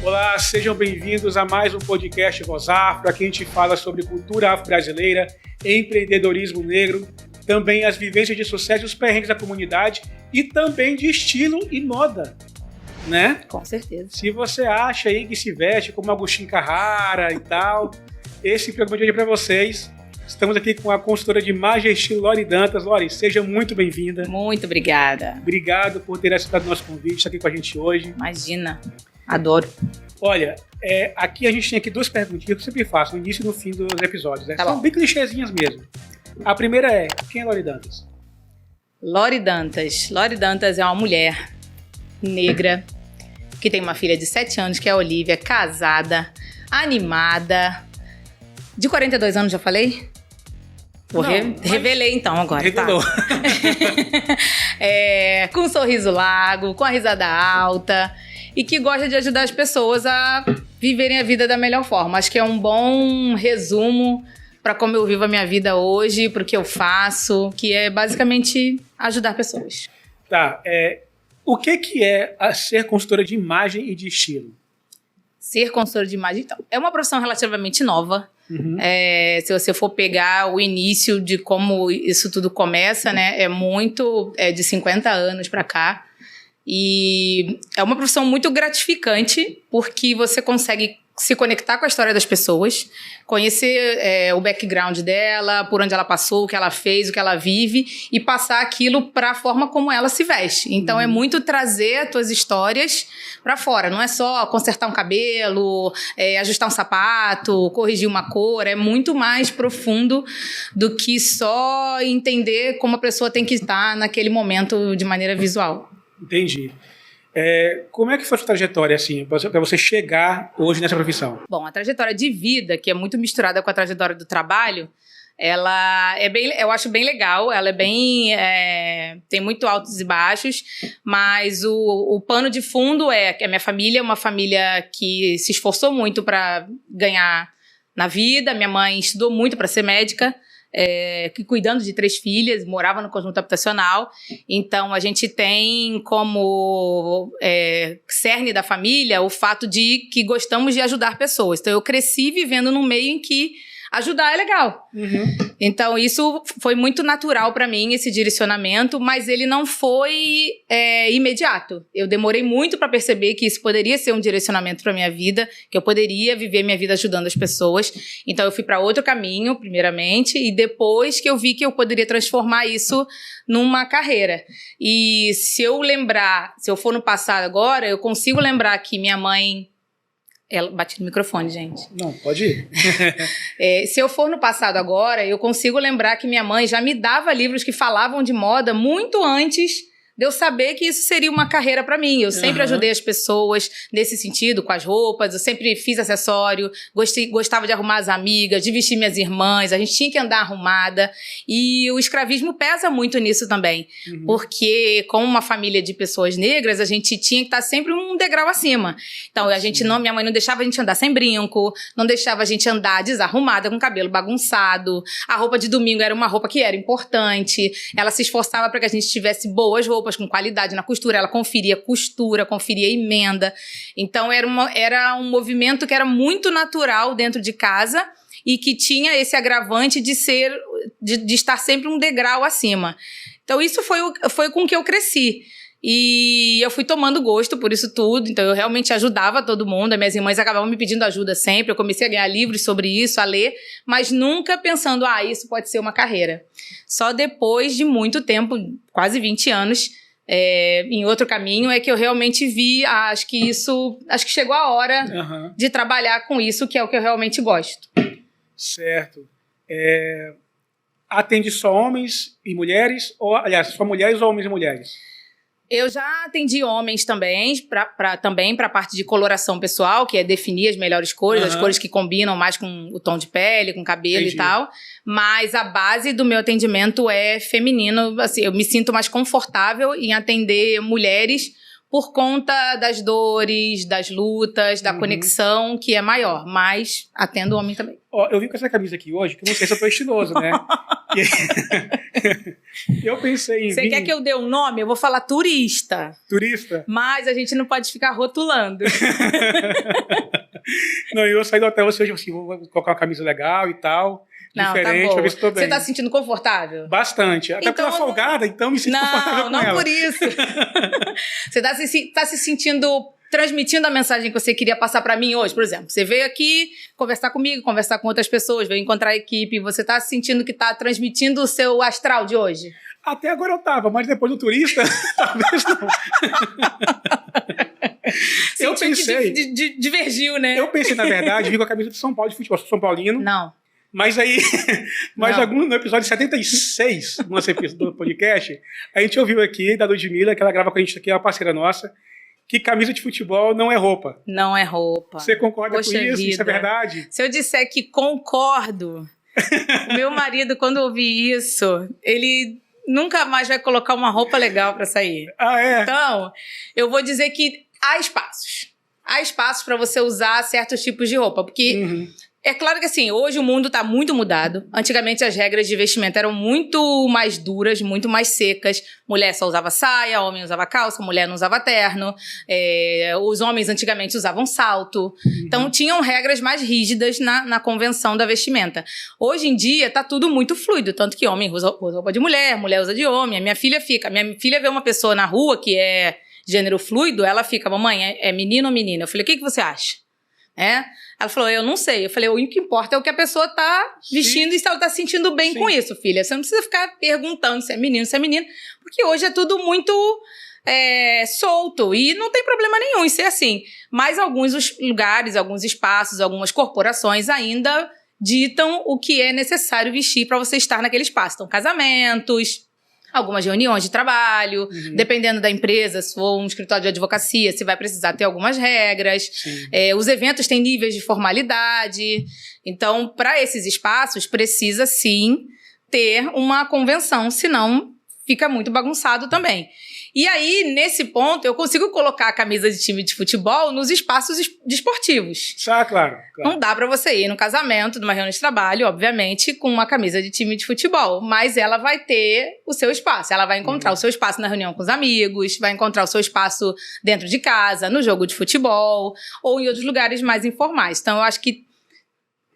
Olá, sejam bem-vindos a mais um podcast Voz Afro. Aqui a gente fala sobre cultura afro-brasileira, empreendedorismo negro, também as vivências de sucesso e os perrengues da comunidade e também de estilo e moda, né? Com certeza. Se você acha aí que se veste como Agostinho Carrara e tal, esse programa de hoje é para vocês. Estamos aqui com a consultora de imagem e estilo, Lori Dantas. Lori, seja muito bem-vinda. Muito obrigada. Obrigado por ter aceitado o nosso convite, estar aqui com a gente hoje. Imagina, adoro. Olha, aqui a gente tem aqui duas perguntinhas que eu sempre faço no início e no fim dos episódios. Né? Tá São bom. bem clichêzinhas mesmo. A primeira é, quem é Lori Dantas? Lori Dantas. Lori Dantas é uma mulher negra que tem uma filha de 7 anos, que é a Olivia, casada, animada, de 42 anos, já falei? Revelei então agora, Revelou. tá? Com um sorriso largo, com a risada alta e que gosta de ajudar as pessoas a viverem a vida da melhor forma. Acho que é um bom resumo para como eu vivo a minha vida hoje, para o que eu faço, que é basicamente ajudar pessoas. Tá, o que é ser consultora de imagem e de estilo? Ser consultora de imagem, então, é uma profissão relativamente nova. Uhum. Se você for pegar o início de como isso tudo começa, né, é de 50 anos para cá. E é uma profissão muito gratificante, porque você consegue se conectar com a história das pessoas, conhecer o background dela, por onde ela passou, o que ela fez, o que ela vive, e passar aquilo para a forma como ela se veste. Então, é muito trazer as tuas histórias para fora. Não é só consertar um cabelo, ajustar um sapato, corrigir uma cor. É muito mais profundo do que só entender como a pessoa tem que estar naquele momento de maneira visual. Entendi. Como é que foi a sua trajetória, assim, para você chegar hoje nessa profissão? Bom, a trajetória de vida, que é muito misturada com a trajetória do trabalho, eu acho bem legal, ela é bem, tem muito altos e baixos, mas o pano de fundo é que a minha família é uma família que se esforçou muito para ganhar na vida. Minha mãe estudou muito para ser médica, cuidando de 3 filhas, morava no conjunto habitacional. Então a gente tem como cerne da família o fato de que gostamos de ajudar pessoas. Então eu cresci vivendo num meio em que ajudar é legal. Uhum. Então isso foi muito natural para mim, esse direcionamento, mas ele não foi imediato. Eu demorei muito para perceber que isso poderia ser um direcionamento para minha vida, que eu poderia viver minha vida ajudando as pessoas. Então eu fui para outro caminho, primeiramente, e depois que eu vi que eu poderia transformar isso numa carreira. E se eu for no passado agora, eu consigo lembrar que minha mãe... Ela bate no microfone, gente. Não, pode ir. Se eu for no passado agora, eu consigo lembrar que minha mãe já me dava livros que falavam de moda muito antes de eu saber que isso seria uma carreira para mim. Eu sempre ajudei as pessoas nesse sentido, com as roupas, eu sempre fiz acessório, gostava de arrumar as amigas, de vestir minhas irmãs, a gente tinha que andar arrumada. E o escravismo pesa muito nisso também, porque como uma família de pessoas negras, a gente tinha que estar sempre um degrau acima. Então, minha mãe não deixava a gente andar sem brinco, não deixava a gente andar desarrumada, com o cabelo bagunçado. A roupa de domingo era uma roupa que era importante. Ela se esforçava para que a gente tivesse boas roupas, com qualidade na costura. Ela conferia costura, conferia emenda. Então era um movimento que era muito natural dentro de casa e que tinha esse agravante de estar sempre um degrau acima. Então isso foi com que eu cresci. E eu fui tomando gosto por isso tudo. Então eu realmente ajudava todo mundo. As minhas irmãs acabavam me pedindo ajuda sempre. Eu comecei a ganhar livros sobre isso, a ler, mas nunca pensando, isso pode ser uma carreira. Só depois de muito tempo, quase 20 anos, em outro caminho, é que eu realmente vi, acho que chegou a hora de trabalhar com isso, que é o que eu realmente gosto. Certo. Atende só homens e mulheres? Aliás, só mulheres ou homens e mulheres? Eu já atendi homens também, também para a parte de coloração pessoal, que é definir as melhores cores, as cores que combinam mais com o tom de pele, com o cabelo. Entendi. E tal. Mas a base do meu atendimento é feminino. Assim, eu me sinto mais confortável em atender mulheres por conta das dores, das lutas, da conexão, que é maior. Mas atendo homem também. Eu vim com essa camisa aqui hoje, que eu não sei se eu tô estiloso, né? Eu pensei em Você quer que eu dê um nome? Eu vou falar turista. Turista? Mas a gente não pode ficar rotulando. Não, eu saí do hotel hoje, assim, vou colocar uma camisa legal e tal. Não, diferente, tá bom. pra ver se tô bem. Você tá se sentindo confortável? Bastante. Até porque eu sou folgada, então me sinto confortável com ela. Não, por isso. Você tá se sentindo... transmitindo a mensagem que você queria passar pra mim hoje, por exemplo. Você veio aqui conversar comigo, conversar com outras pessoas, veio encontrar a equipe, você tá sentindo que tá transmitindo o seu astral de hoje? Até agora eu tava, mas depois do turista, talvez não. Eu pensei... divergiu, né? Eu pensei, na verdade, vim com a camisa de São Paulo de futebol, sou São Paulino. Não. Mas aí, no episódio 76 do podcast, a gente ouviu aqui da Ludmilla, que ela grava com a gente aqui, é uma parceira nossa, que camisa de futebol não é roupa. Não é roupa. Você concorda com isso? Vida. Isso é verdade? Se eu disser que concordo, o meu marido, quando ouvir isso, ele nunca mais vai colocar uma roupa legal pra sair. Ah, é? Então, eu vou dizer que há espaços. Há espaços pra você usar certos tipos de roupa, porque... É claro que assim, hoje o mundo está muito mudado. Antigamente as regras de vestimenta eram muito mais duras, muito mais secas. Mulher só usava saia, homem usava calça, mulher não usava terno. Os homens antigamente usavam salto. Então tinham regras mais rígidas na convenção da vestimenta. Hoje em dia tá tudo muito fluido, tanto que homem usa roupa de mulher, mulher usa de homem. A minha filha vê uma pessoa na rua que é gênero fluido, ela fica, mamãe, é menino ou menina? Eu falei, o que você acha? Ela falou, eu não sei. Eu falei, o que importa é o que a pessoa tá vestindo e se ela tá se sentindo bem com isso, filha. Você não precisa ficar perguntando se é menino, se é menina, porque hoje é tudo muito solto e não tem problema nenhum em ser assim. Mas alguns lugares, alguns espaços, algumas corporações ainda ditam o que é necessário vestir para você estar naquele espaço. Então, casamentos... algumas reuniões de trabalho, dependendo da empresa, se for um escritório de advocacia, você vai precisar ter algumas regras. Os eventos têm níveis de formalidade. Então, para esses espaços, precisa sim ter uma convenção, senão fica muito bagunçado também. E aí, nesse ponto, eu consigo colocar a camisa de time de futebol nos espaços desportivos. Claro. Não dá pra você ir no casamento, numa reunião de trabalho, obviamente, com uma camisa de time de futebol, mas ela vai ter o seu espaço. Ela vai encontrar o seu espaço na reunião com os amigos, vai encontrar o seu espaço dentro de casa, no jogo de futebol, ou em outros lugares mais informais. Então, eu acho que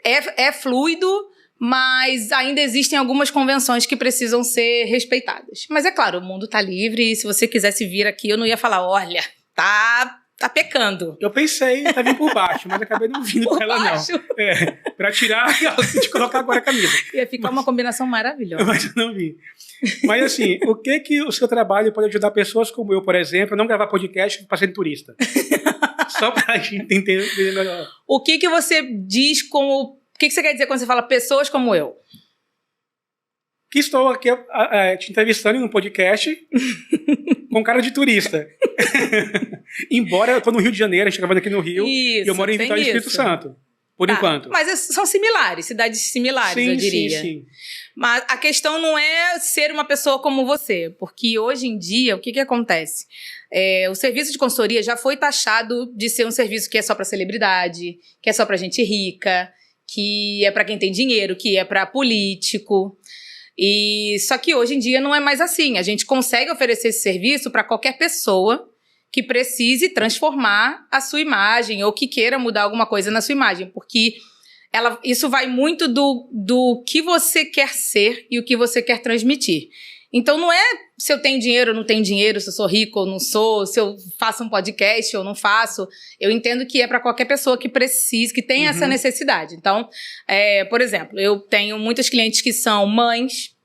é fluido, mas ainda existem algumas convenções que precisam ser respeitadas. Mas é claro, o mundo tá livre e se você quisesse vir aqui, eu não ia falar, olha, tá pecando. Eu pensei, tá vindo por baixo, mas acabei não vindo com ela, não. Pra tirar e colocar agora a camisa. Ia ficar uma combinação maravilhosa. Mas eu não vi. Mas assim, o que o seu trabalho pode ajudar pessoas como eu, por exemplo, a não gravar podcast para ser turista? Só pra gente entender melhor. O que você diz como... O que você quer dizer quando você fala pessoas como eu? Que estou aqui te entrevistando em um podcast com cara de turista. Embora eu estou no Rio de Janeiro, a gente está gravando aqui no Rio, e eu moro em Vitória do Espírito Santo, por enquanto. Mas são similares, cidades similares, eu diria. Sim. Mas a questão não é ser uma pessoa como você, porque hoje em dia, o que acontece? O serviço de consultoria já foi taxado de ser um serviço que é só para celebridade, que é só para gente rica, que é para quem tem dinheiro, que é para político. Só que hoje em dia não é mais assim. A gente consegue oferecer esse serviço para qualquer pessoa que precise transformar a sua imagem ou que queira mudar alguma coisa na sua imagem, porque isso vai muito do que você quer ser e o que você quer transmitir. Então não é se eu tenho dinheiro ou não tenho dinheiro, se eu sou rico ou não sou, se eu faço um podcast ou não faço. Eu entendo que é para qualquer pessoa que precise, que tem essa necessidade. Então, por exemplo, eu tenho muitos clientes que são mães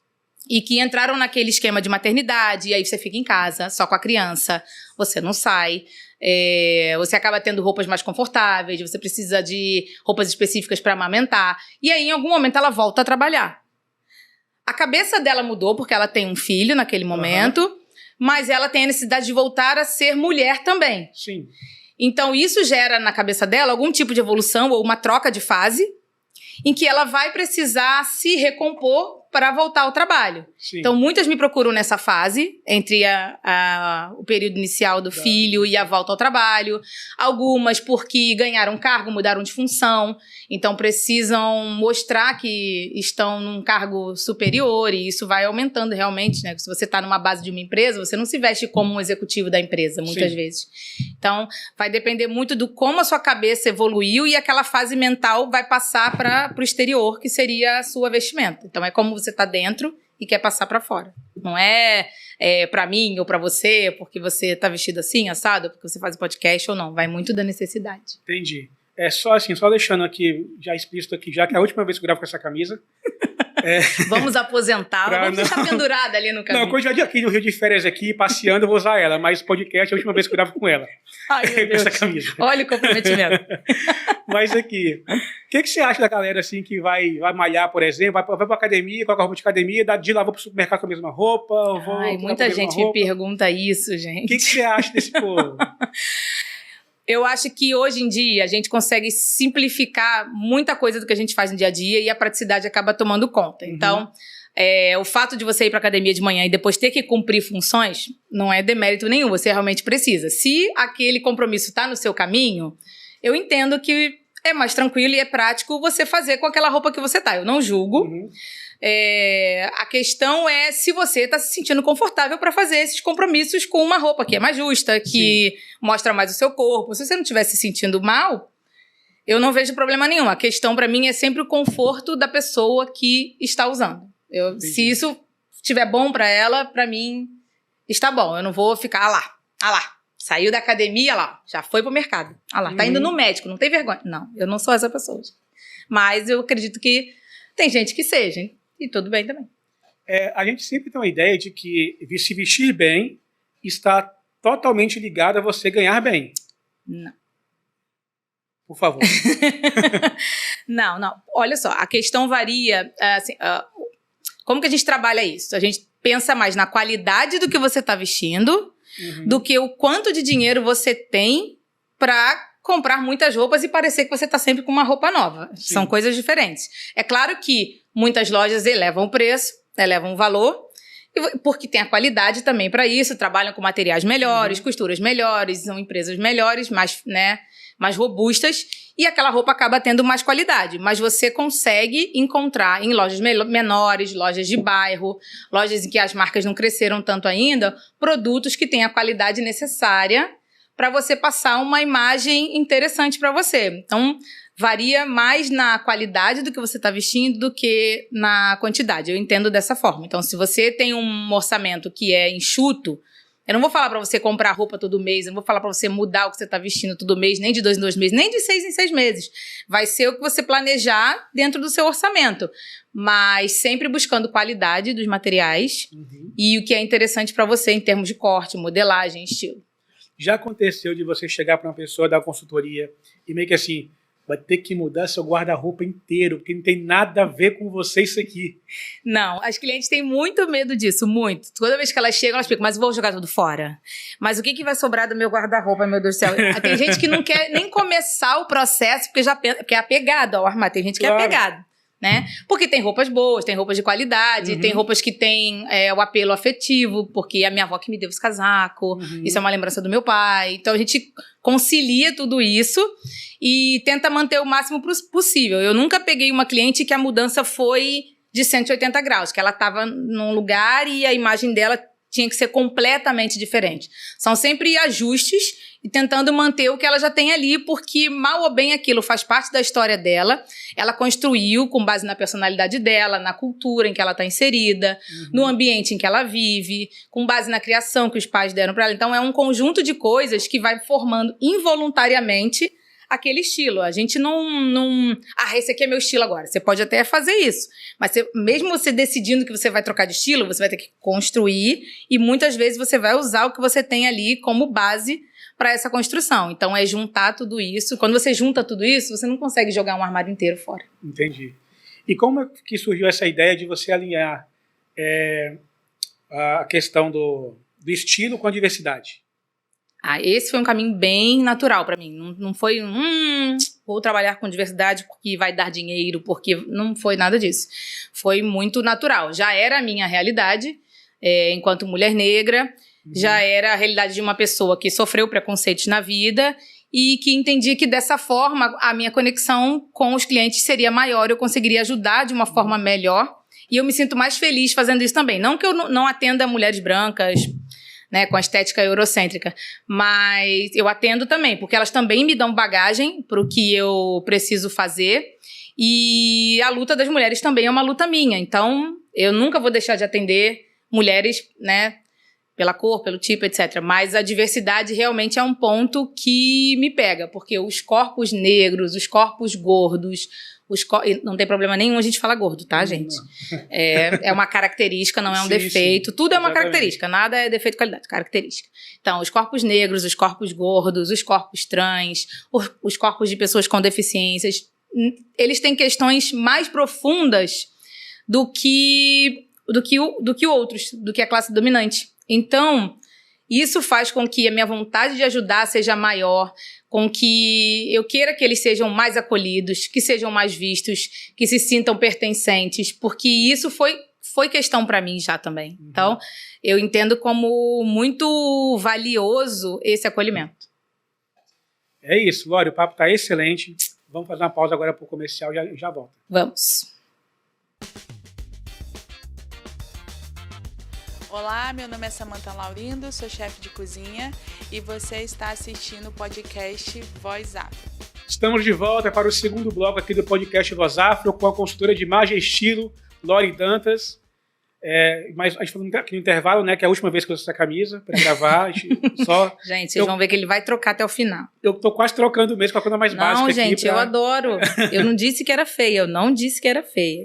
e que entraram naquele esquema de maternidade, e aí você fica em casa só com a criança, você não sai, você acaba tendo roupas mais confortáveis, você precisa de roupas específicas para amamentar, e aí em algum momento ela volta a trabalhar. A cabeça dela mudou porque ela tem um filho naquele momento, mas ela tem a necessidade de voltar a ser mulher também. Sim. Então isso gera na cabeça dela algum tipo de evolução ou uma troca de fase em que ela vai precisar se recompor para voltar ao trabalho. Sim. Então, muitas me procuram nessa fase, entre o período inicial do filho e a volta ao trabalho. Algumas porque ganharam cargo, mudaram de função. Então, precisam mostrar que estão num cargo superior e isso vai aumentando realmente, né? Se você está numa base de uma empresa, você não se veste como um executivo da empresa, muitas vezes. Então, vai depender muito do como a sua cabeça evoluiu e aquela fase mental vai passar para o exterior, que seria a sua vestimenta. Então, é como você está dentro e quer passar para fora. Não é para mim ou para você, porque você está vestido assim, assado, porque você faz podcast ou não. Vai muito da necessidade. Entendi. É só assim, só deixando aqui, já explícito aqui, já que é a última vez que eu gravo com essa camisa. Vamos aposentá-la, vamos deixar pendurada ali no caminho. Não, quando eu estiver aqui no Rio de Férias aqui, passeando, eu vou usar ela, mas podcast é a última vez que eu gravo com ela. Ai, meu Deus. Com essa camisa. Olha o comprometimento. Mas aqui, o que você acha da galera assim que vai malhar, por exemplo, vai pra academia, coloca a roupa de academia, de lá vou pro supermercado com a mesma roupa? Muita gente me pergunta isso, gente. O que você acha desse povo? Eu acho que hoje em dia a gente consegue simplificar muita coisa do que a gente faz no dia a dia e a praticidade acaba tomando conta. Então, o fato de você ir para academia de manhã e depois ter que cumprir funções não é demérito nenhum, você realmente precisa. Se aquele compromisso está no seu caminho, eu entendo que é mais tranquilo e é prático você fazer com aquela roupa que você tá. Eu não julgo. A questão é se você está se sentindo confortável para fazer esses compromissos com uma roupa que é mais justa, que mostra mais o seu corpo. Se você não estiver se sentindo mal, eu não vejo problema nenhum. A questão para mim é sempre o conforto da pessoa que está usando. Se isso estiver bom para ela, para mim está bom. Eu não vou ficar lá. Saiu da academia lá, já foi pro mercado. Tá indo no médico, não tem vergonha. Não, eu não sou essa pessoa. Mas eu acredito que tem gente que seja, hein? E tudo bem também. A gente sempre tem uma ideia de que se vestir bem está totalmente ligado a você ganhar bem. Não. Por favor. Não. Olha só, a questão varia. Assim, como que a gente trabalha isso? A gente pensa mais na qualidade do que você está vestindo do que o quanto de dinheiro você tem para comprar muitas roupas e parecer que você está sempre com uma roupa nova. Sim. São coisas diferentes. É claro que muitas lojas elevam o preço, elevam o valor, porque tem a qualidade também para isso, trabalham com materiais melhores, costuras melhores, são empresas melhores, mais robustas, e aquela roupa acaba tendo mais qualidade. Mas você consegue encontrar em lojas menores, lojas de bairro, lojas em que as marcas não cresceram tanto ainda, produtos que têm a qualidade necessária para você passar uma imagem interessante para você. Então, varia mais na qualidade do que você está vestindo do que na quantidade. Eu entendo dessa forma. Então, se você tem um orçamento que é enxuto, eu não vou falar para você comprar roupa todo mês, eu não vou falar para você mudar o que você está vestindo todo mês, nem de 2 em 2 meses, nem de 6 em 6 meses. Vai ser o que você planejar dentro do seu orçamento. Mas sempre buscando qualidade dos materiais e o que é interessante para você em termos de corte, modelagem, estilo. Já aconteceu de você chegar para uma pessoa da consultoria e meio que assim, vai ter que mudar seu guarda-roupa inteiro, porque não tem nada a ver com você isso aqui. Não, as clientes têm muito medo disso, muito. Toda vez que elas chegam, elas ficam, mas vou jogar tudo fora? Mas o que vai sobrar do meu guarda-roupa, meu Deus do céu? Tem gente que não quer nem começar o processo, porque é apegado ao armário. Tem gente que é apegado, né? Porque tem roupas boas, tem roupas de qualidade, tem roupas que têm o apelo afetivo, porque a minha avó que me deu esse casaco, isso é uma lembrança do meu pai. Então a gente concilia tudo isso e tenta manter o máximo possível. Eu nunca peguei uma cliente que a mudança foi de 180 graus, que ela estava num lugar e a imagem dela tinha que ser completamente diferente. São sempre ajustes e tentando manter o que ela já tem ali, porque mal ou bem aquilo faz parte da história dela. Ela construiu com base na personalidade dela, na cultura em que ela está inserida, no ambiente em que ela vive, com base na criação que os pais deram para ela. Então é um conjunto de coisas que vai formando involuntariamente aquele estilo. A gente não... esse aqui é meu estilo agora. Você pode até fazer isso. Mas mesmo você decidindo que você vai trocar de estilo, você vai ter que construir e muitas vezes você vai usar o que você tem ali como base para essa construção. Então, é juntar tudo isso. Quando você junta tudo isso, você não consegue jogar um armário inteiro fora. Entendi. E como é que surgiu essa ideia de você alinhar a questão do estilo com a diversidade? Esse foi um caminho bem natural para mim. Não foi vou trabalhar com diversidade porque vai dar dinheiro, porque não foi nada disso. Foi muito natural. Já era a minha realidade enquanto mulher negra, já era a realidade de uma pessoa que sofreu preconceitos na vida e que entendia que dessa forma a minha conexão com os clientes seria maior, eu conseguiria ajudar de uma forma melhor e eu me sinto mais feliz fazendo isso também. Não que eu não atenda mulheres brancas, né, com a estética eurocêntrica, mas eu atendo também, porque elas também me dão bagagem para o que eu preciso fazer e a luta das mulheres também é uma luta minha, então eu nunca vou deixar de atender mulheres, né, pela cor, pelo tipo, etc. Mas a diversidade realmente é um ponto que me pega, porque os corpos negros, os corpos gordos, não tem problema nenhum a gente falar gordo, tá, gente? É uma característica, não é um defeito. Tudo é uma característica, nada é defeito de qualidade, característica. Então, os corpos negros, os corpos gordos, os corpos trans, os corpos de pessoas com deficiências, eles têm questões mais profundas do que outros, do que a classe dominante. Então, isso faz com que a minha vontade de ajudar seja maior, com que eu queira que eles sejam mais acolhidos, que sejam mais vistos, que se sintam pertencentes, porque isso foi questão para mim já também. Então, eu entendo como muito valioso esse acolhimento. É isso, Lori, o papo está excelente. Vamos fazer uma pausa agora para o comercial e já volta. Vamos. Olá, meu nome é Samantha Laurindo, sou chefe de cozinha e você está assistindo o podcast Voz Afro. Estamos de volta para o segundo bloco aqui do podcast Voz Afro com a consultora de imagem e estilo, Lori Dantas. Mas a gente falou aqui no intervalo, né, que é a última vez que eu uso essa camisa para gravar. Gente, vocês vão ver que ele vai trocar até o final. Eu tô quase trocando mesmo com a coisa mais básica. Não, gente, eu adoro. Eu não disse que era feia,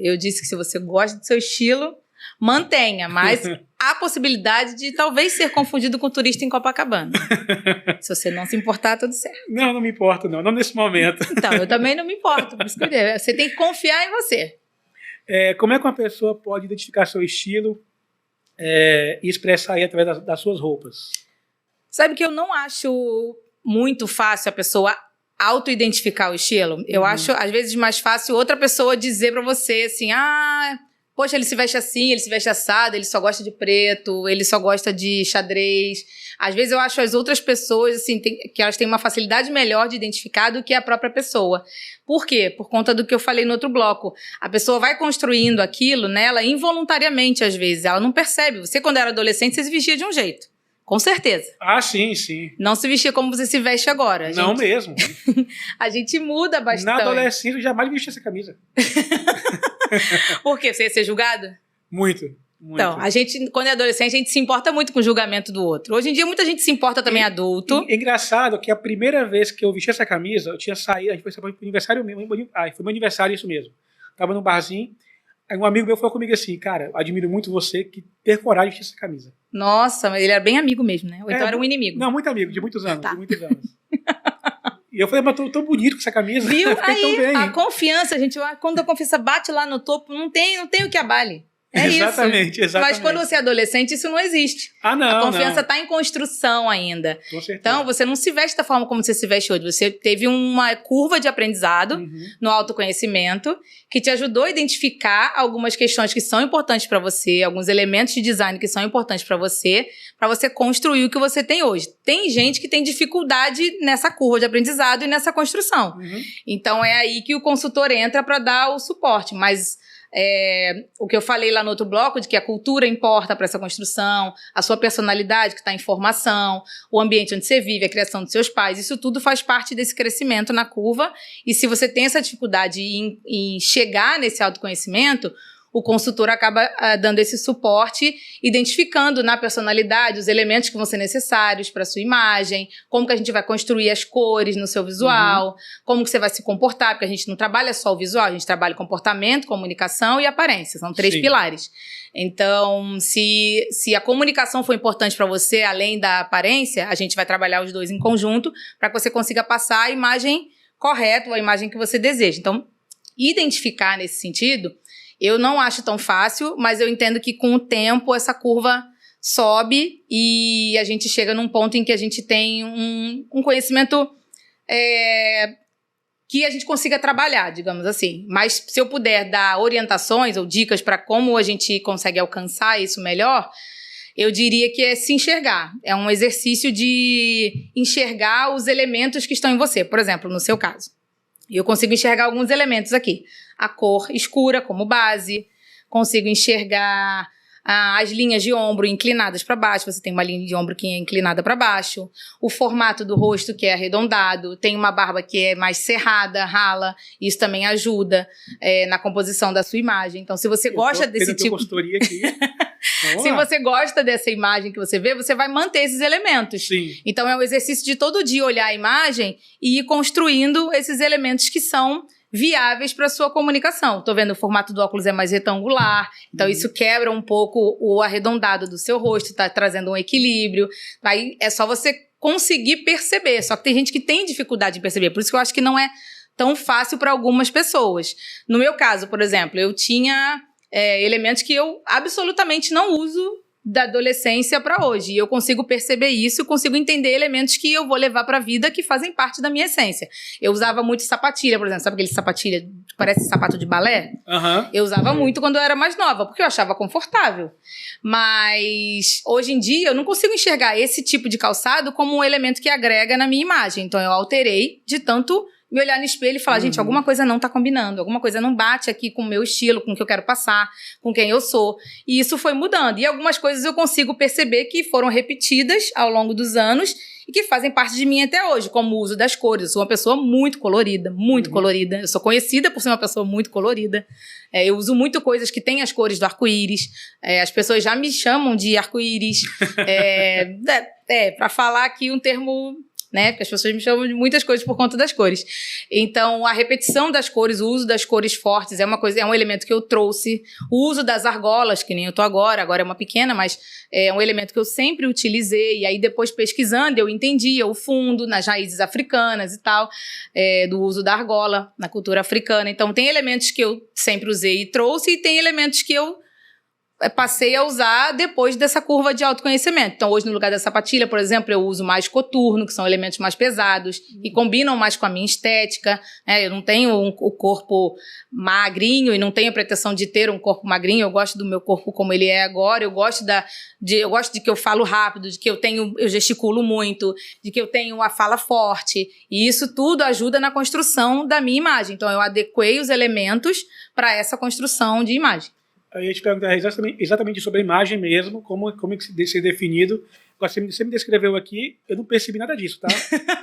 Eu disse que se você gosta do seu estilo, mantenha, mas há possibilidade de talvez ser confundido com turista em Copacabana. Se você não se importar, tudo certo. Não me importo, não nesse momento. Então, eu também não me importo. Por isso que você tem que confiar em você. Como é que uma pessoa pode identificar seu estilo e expressar aí através das suas roupas? Sabe que eu não acho muito fácil a pessoa auto-identificar o estilo. Eu acho, às vezes, mais fácil outra pessoa dizer pra você assim, poxa, ele se veste assim, ele se veste assado, ele só gosta de preto, ele só gosta de xadrez. Às vezes eu acho as outras pessoas, assim, que elas têm uma facilidade melhor de identificar do que a própria pessoa. Por quê? Por conta do que eu falei no outro bloco. A pessoa vai construindo aquilo nela involuntariamente, às vezes. Ela não percebe. Você, quando era adolescente, você se vestia de um jeito. Com certeza. Sim. Não se vestia como você se veste agora. Não mesmo. A gente muda bastante. Na adolescência eu jamais vesti essa camisa. Por quê? Você ia ser julgado? Muito. Então, a gente, quando é adolescente, a gente se importa muito com o julgamento do outro. Hoje em dia, muita gente se importa também adulto. É engraçado que a primeira vez que eu vesti essa camisa, eu tinha saído, a gente foi pro aniversário mesmo. Foi meu aniversário, isso mesmo. Tava num barzinho, aí um amigo meu falou comigo assim, cara, admiro muito você que ter coragem de vestir essa camisa. Nossa, mas ele era bem amigo mesmo, né? Ou então era um inimigo. Não, muito amigo, de muitos anos. E eu falei, mas tô tão bonito com essa camisa. Viu? Aí, tão bem. A confiança, gente, quando a confiança bate lá no topo, não tem o que abale. Exatamente. Mas quando você é adolescente, isso não existe. Não. A confiança está em construção ainda. Com certeza. Então, você não se veste da forma como você se veste hoje. Você teve uma curva de aprendizado no autoconhecimento que te ajudou a identificar algumas questões que são importantes para você, alguns elementos de design que são importantes para você construir o que você tem hoje. Tem gente que tem dificuldade nessa curva de aprendizado e nessa construção. Então, é aí que o consultor entra para dar o suporte. Mas o que eu falei lá no outro bloco, de que a cultura importa para essa construção, a sua personalidade que está em formação, o ambiente onde você vive, a criação dos seus pais, isso tudo faz parte desse crescimento na curva. E se você tem essa dificuldade em chegar nesse autoconhecimento, o consultor acaba dando esse suporte, identificando na personalidade os elementos que vão ser necessários para a sua imagem, como que a gente vai construir as cores no seu visual, como que você vai se comportar, porque a gente não trabalha só o visual, a gente trabalha comportamento, comunicação e aparência, são 3 pilares. Então, se a comunicação for importante para você, além da aparência, a gente vai trabalhar os dois em conjunto para que você consiga passar a imagem correta, ou a imagem que você deseja. Então, identificar nesse sentido, eu não acho tão fácil, mas eu entendo que com o tempo essa curva sobe e a gente chega num ponto em que a gente tem um conhecimento que a gente consiga trabalhar, digamos assim. Mas se eu puder dar orientações ou dicas para como a gente consegue alcançar isso melhor, eu diria que é se enxergar. É um exercício de enxergar os elementos que estão em você. Por exemplo, no seu caso, eu consigo enxergar alguns elementos aqui. A cor escura como base, consigo enxergar as linhas de ombro inclinadas para baixo, você tem uma linha de ombro que é inclinada para baixo, o formato do rosto que é arredondado, tem uma barba que é mais cerrada, rala, isso também ajuda na composição da sua imagem. Então, se você gosta desse tipo... consultoria aqui. Se você gosta dessa imagem que você vê, você vai manter esses elementos. Sim. Então, é um exercício de todo dia olhar a imagem e ir construindo esses elementos que são viáveis para a sua comunicação. Tô vendo o formato do óculos é mais retangular, então isso quebra um pouco o arredondado do seu rosto, tá trazendo um equilíbrio. Aí é só você conseguir perceber, só que tem gente que tem dificuldade em perceber, por isso que eu acho que não é tão fácil para algumas pessoas. No meu caso, por exemplo, eu tinha elementos que eu absolutamente não uso da adolescência para hoje. E eu consigo perceber isso, consigo entender elementos que eu vou levar para a vida que fazem parte da minha essência. Eu usava muito sapatilha, por exemplo. Sabe aquele sapatilha que parece sapato de balé? Uhum. Eu usava muito quando eu era mais nova, porque eu achava confortável. Mas hoje em dia eu não consigo enxergar esse tipo de calçado como um elemento que agrega na minha imagem. Então eu alterei de tanto me olhar no espelho e falar, gente, alguma coisa não tá combinando, alguma coisa não bate aqui com o meu estilo, com o que eu quero passar, com quem eu sou. E isso foi mudando. E algumas coisas eu consigo perceber que foram repetidas ao longo dos anos e que fazem parte de mim até hoje, como o uso das cores. Eu sou uma pessoa muito colorida, muito colorida. Eu sou conhecida por ser uma pessoa muito colorida. Eu uso muito coisas que têm as cores do arco-íris. As pessoas já me chamam de arco-íris. Para falar aqui um termo... Porque as pessoas me chamam de muitas coisas por conta das cores. Então, a repetição das cores, o uso das cores fortes é um elemento que eu trouxe. O uso das argolas, que nem eu tô agora é uma pequena, mas é um elemento que eu sempre utilizei. E aí, depois, pesquisando, eu entendia o fundo nas raízes africanas e tal, do uso da argola na cultura africana. Então, tem elementos que eu sempre usei e trouxe, e tem elementos que eu passei a usar depois dessa curva de autoconhecimento. Então, hoje, no lugar da sapatilha, por exemplo, eu uso mais coturno, que são elementos mais pesados e combinam mais com a minha estética. Eu não tenho o corpo magrinho e não tenho a pretensão de ter um corpo magrinho. Eu gosto do meu corpo como ele é agora. Eu gosto de que eu falo rápido, de que eu gesticulo muito, de que eu tenho a fala forte. E isso tudo ajuda na construção da minha imagem. Então, eu adequei os elementos para essa construção de imagem. Eu ia te perguntar exatamente sobre a imagem mesmo, como é que ser definido. Você me descreveu aqui, eu não percebi nada disso, tá?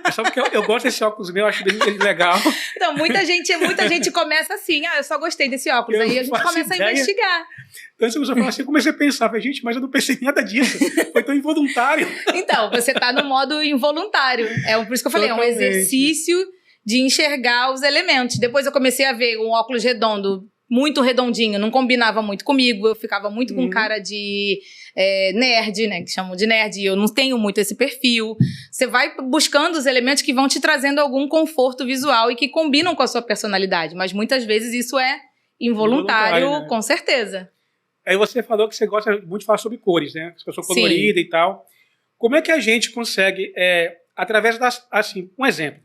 É só porque eu gosto desse óculos meu, eu acho ele legal. Então, muita gente começa assim, eu só gostei desse óculos. Aí a gente começa a investigar. Então, se você falar assim, eu comecei a pensar, falei, gente, mas eu não percebi nada disso. Foi tão involuntário. Então, você tá no modo involuntário. Por isso que eu falei, é um exercício de enxergar os elementos. Depois eu comecei a ver um óculos redondo, muito redondinho, não combinava muito comigo, eu ficava muito com cara de nerd, que chamam de nerd, e eu não tenho muito esse perfil. Você vai buscando os elementos que vão te trazendo algum conforto visual e que combinam com a sua personalidade, mas muitas vezes isso é involuntário, com certeza. Aí você falou que você gosta muito de falar sobre cores, né? As pessoas coloridas e tal. Como é que a gente consegue, através das, assim, um exemplo,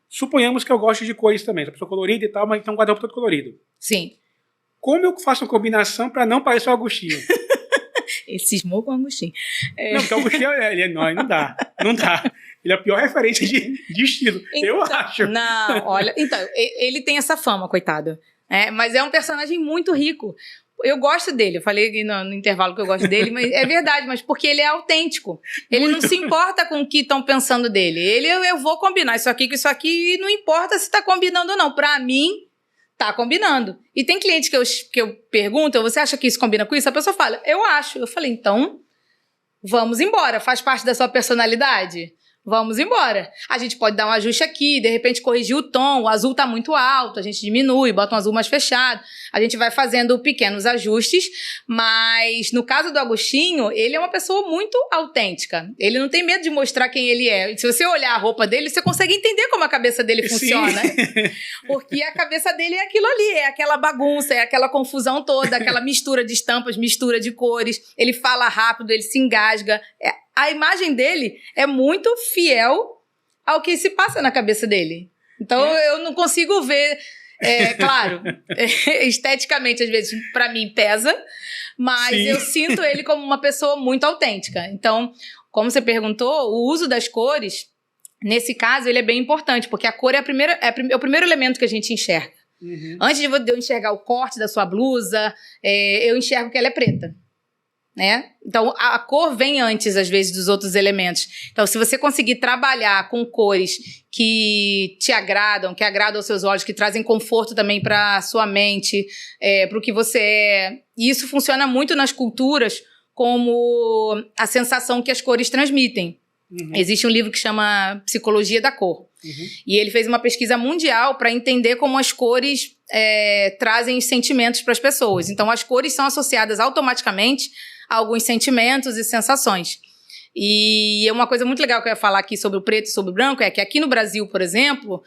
suponhamos que eu gosto de cores também, a pessoa colorida e tal, mas então um guarda-roupa todo colorido. Sim. Como eu faço uma combinação para não parecer o Agostinho? Ele cismou com o Agostinho. Não, porque o Agostinho não dá. Não dá. Ele é a pior referência de estilo, então, eu acho. Não, olha, então, ele tem essa fama, coitado. Mas é um personagem muito rico. Eu gosto dele, eu falei no intervalo que eu gosto dele, mas é verdade, mas porque ele é autêntico. Ele não se importa com o que estão pensando dele. Eu vou combinar isso aqui com isso aqui e não importa se está combinando ou não. Para mim, tá combinando. E tem cliente que eu pergunto, você acha que isso combina com isso? A pessoa fala, eu acho. Eu falei, então, vamos embora. Faz parte da sua personalidade? vamos embora. A gente pode dar um ajuste aqui, de repente corrigir o tom, o azul tá muito alto, a gente diminui, bota um azul mais fechado. A gente vai fazendo pequenos ajustes, mas no caso do Agostinho, ele é uma pessoa muito autêntica. Ele não tem medo de mostrar quem ele é. Se você olhar a roupa dele, você consegue entender como a cabeça dele funciona. Porque a cabeça dele é aquilo ali, é aquela bagunça, é aquela confusão toda, aquela mistura de estampas, mistura de cores. Ele fala rápido, ele se engasga. A imagem dele é muito fiel ao que se passa na cabeça dele. Então, eu não consigo ver... claro, esteticamente, às vezes, pra mim, pesa, mas eu sinto ele como uma pessoa muito autêntica. Então, como você perguntou, o uso das cores, nesse caso, ele é bem importante, porque a cor é o primeiro elemento que a gente enxerga. Uhum. Antes de eu enxergar o corte da sua blusa, eu enxergo que ela é preta. Né? Então, a cor vem antes, às vezes, dos outros elementos. Então, se você conseguir trabalhar com cores que te agradam, que agradam aos seus olhos, que trazem conforto também para a sua mente, para o que você é. E isso funciona muito nas culturas como a sensação que as cores transmitem. Uhum. Existe um livro que chama Psicologia da Cor. Uhum. E ele fez uma pesquisa mundial para entender como as cores trazem sentimentos para as pessoas. Então, as cores são associadas automaticamente a alguns sentimentos e sensações. E uma coisa muito legal que eu ia falar aqui sobre o preto e sobre o branco é que aqui no Brasil, por exemplo,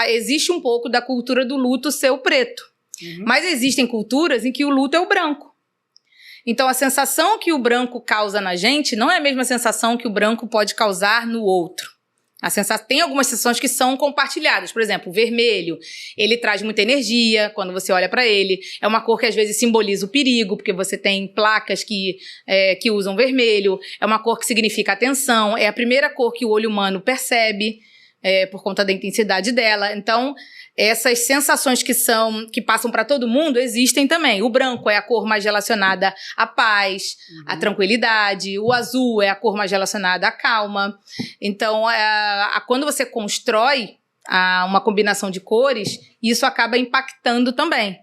existe um pouco da cultura do luto ser o preto. Uhum. Mas existem culturas em que o luto é o branco. Então, a sensação que o branco causa na gente não é a mesma sensação que o branco pode causar no outro. Tem algumas sensações que são compartilhadas. Por exemplo, o vermelho, ele traz muita energia quando você olha para ele. É uma cor que às vezes simboliza o perigo, porque você tem placas que usam vermelho. É uma cor que significa atenção. É a primeira cor que o olho humano percebe, por conta da intensidade dela. Então, essas sensações que passam para todo mundo existem também. O branco é a cor mais relacionada à paz, à tranquilidade. O azul é a cor mais relacionada à calma. Então, quando você constrói uma combinação de cores, isso acaba impactando também.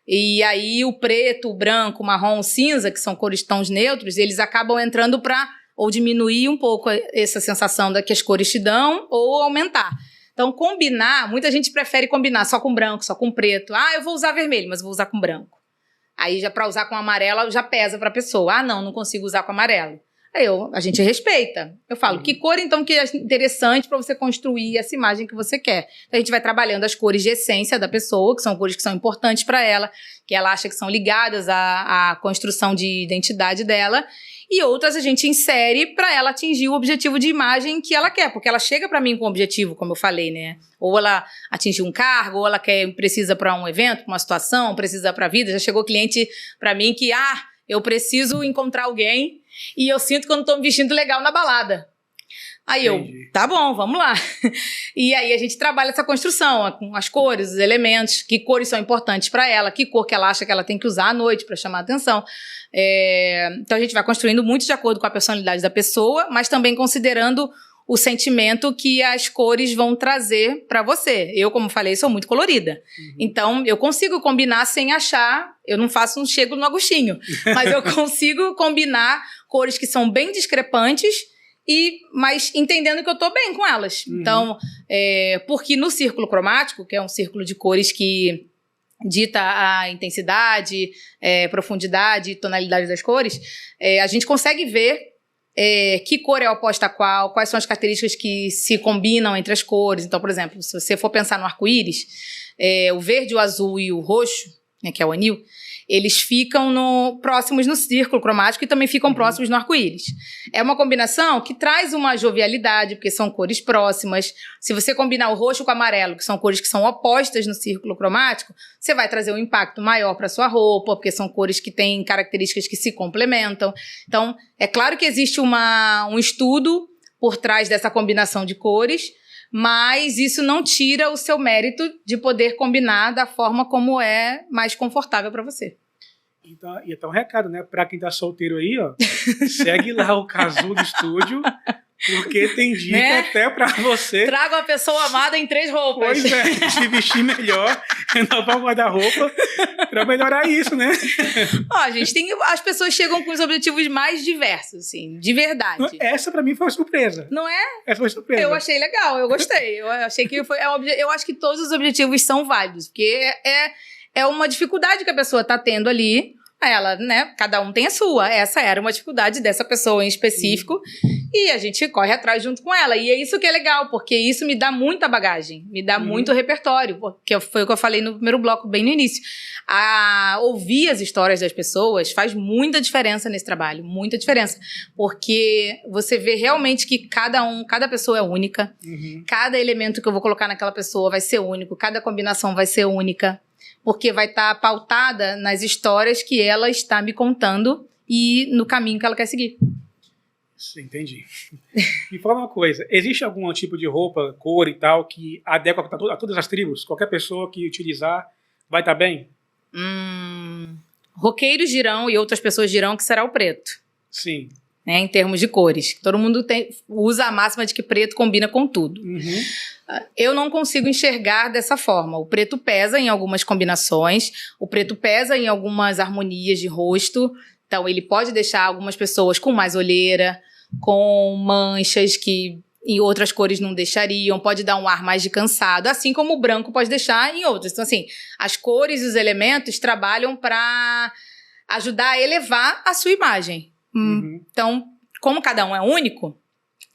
E aí o preto, o branco, o marrom, o cinza, que são cores tons neutros, eles acabam entrando para ou diminuir um pouco essa sensação que as cores te dão ou aumentar. Então, combinar, muita gente prefere combinar só com branco, só com preto. Eu vou usar vermelho, mas vou usar com branco. Aí, já para usar com amarelo, já pesa para a pessoa. Não consigo usar com amarelo. Aí, a gente respeita. Eu falo, que cor, então, que é interessante para você construir essa imagem que você quer. Então, a gente vai trabalhando as cores de essência da pessoa, que são cores que são importantes para ela, que ela acha que são ligadas à construção de identidade dela. E outras a gente insere para ela atingir o objetivo de imagem que ela quer, porque ela chega para mim com um objetivo, como eu falei, né? Ou ela atingiu um cargo, ou ela precisa para um evento, uma situação, precisa para a vida. Já chegou cliente para mim que, eu preciso encontrar alguém e eu sinto que eu não estou me vestindo legal na balada. Aí tá bom, vamos lá. E aí a gente trabalha essa construção, com as cores, os elementos, que cores são importantes para ela, que cor que ela acha que ela tem que usar à noite para chamar a atenção. Então a gente vai construindo muito de acordo com a personalidade da pessoa, mas também considerando o sentimento que as cores vão trazer para você. Eu, como falei, sou muito colorida. Uhum. Então, eu consigo combinar sem achar... Eu não chego no Agostinho, mas eu consigo combinar cores que são bem discrepantes, mas entendendo que eu tô bem com elas. Uhum. Então, porque no círculo cromático, que é um círculo de cores que dita a intensidade, profundidade e tonalidade das cores, a gente consegue ver que cor é oposta a quais são as características que se combinam entre as cores. Então, por exemplo, se você for pensar no arco-íris, o verde, o azul e o roxo, né, que é o anil, eles ficam próximos no círculo cromático e também ficam próximos no arco-íris. É uma combinação que traz uma jovialidade, porque são cores próximas. Se você combinar o roxo com o amarelo, que são cores que são opostas no círculo cromático, você vai trazer um impacto maior para sua roupa, porque são cores que têm características que se complementam. Então, é claro que existe um estudo por trás dessa combinação de cores, mas isso não tira o seu mérito de poder combinar da forma como é mais confortável para você. Então um recado, né? Para quem tá solteiro aí, segue lá o Casulo Estúdio, Porque tem dica Né? até pra você. Traga uma pessoa amada em 3 roupas. Pois é, se vestir melhor, renovar o guarda-roupa, pra melhorar isso, né? Ó, gente, as pessoas chegam com os objetivos mais diversos, assim, de verdade. Essa pra mim foi uma surpresa. Não é? Essa foi surpresa. Eu achei legal, eu gostei. Eu achei que eu acho que todos os objetivos são válidos, porque é uma dificuldade que a pessoa tá tendo ali. Ela, né? Cada um tem a sua. Essa era uma dificuldade dessa pessoa em específico. E a gente corre atrás junto com ela. E é isso que é legal, porque isso me dá muita bagagem, me dá muito repertório. Porque foi o que eu falei no primeiro bloco, bem no início. Ouvir as histórias das pessoas faz muita diferença nesse trabalho. Muita diferença. Porque você vê realmente que cada pessoa é única. Cada elemento que eu vou colocar naquela pessoa vai ser único. Cada combinação vai ser única. Porque vai estar pautada nas histórias que ela está me contando e no caminho que ela quer seguir. Entendi. Me fala uma coisa, existe algum tipo de roupa, cor e tal, que adequa a todas as tribos? Qualquer pessoa que utilizar vai estar bem? Roqueiros dirão e outras pessoas dirão que será o preto. Sim. Né, em termos de cores. Todo mundo usa a máxima de que preto combina com tudo. Eu não consigo enxergar dessa forma. O preto pesa em algumas combinações, o preto pesa em algumas harmonias de rosto, então ele pode deixar algumas pessoas com mais olheira, com manchas que em outras cores não deixariam, pode dar um ar mais de cansado, assim como o branco pode deixar em outras. Então, assim, as cores e os elementos trabalham para ajudar a elevar a sua imagem. Então, como cada um é único,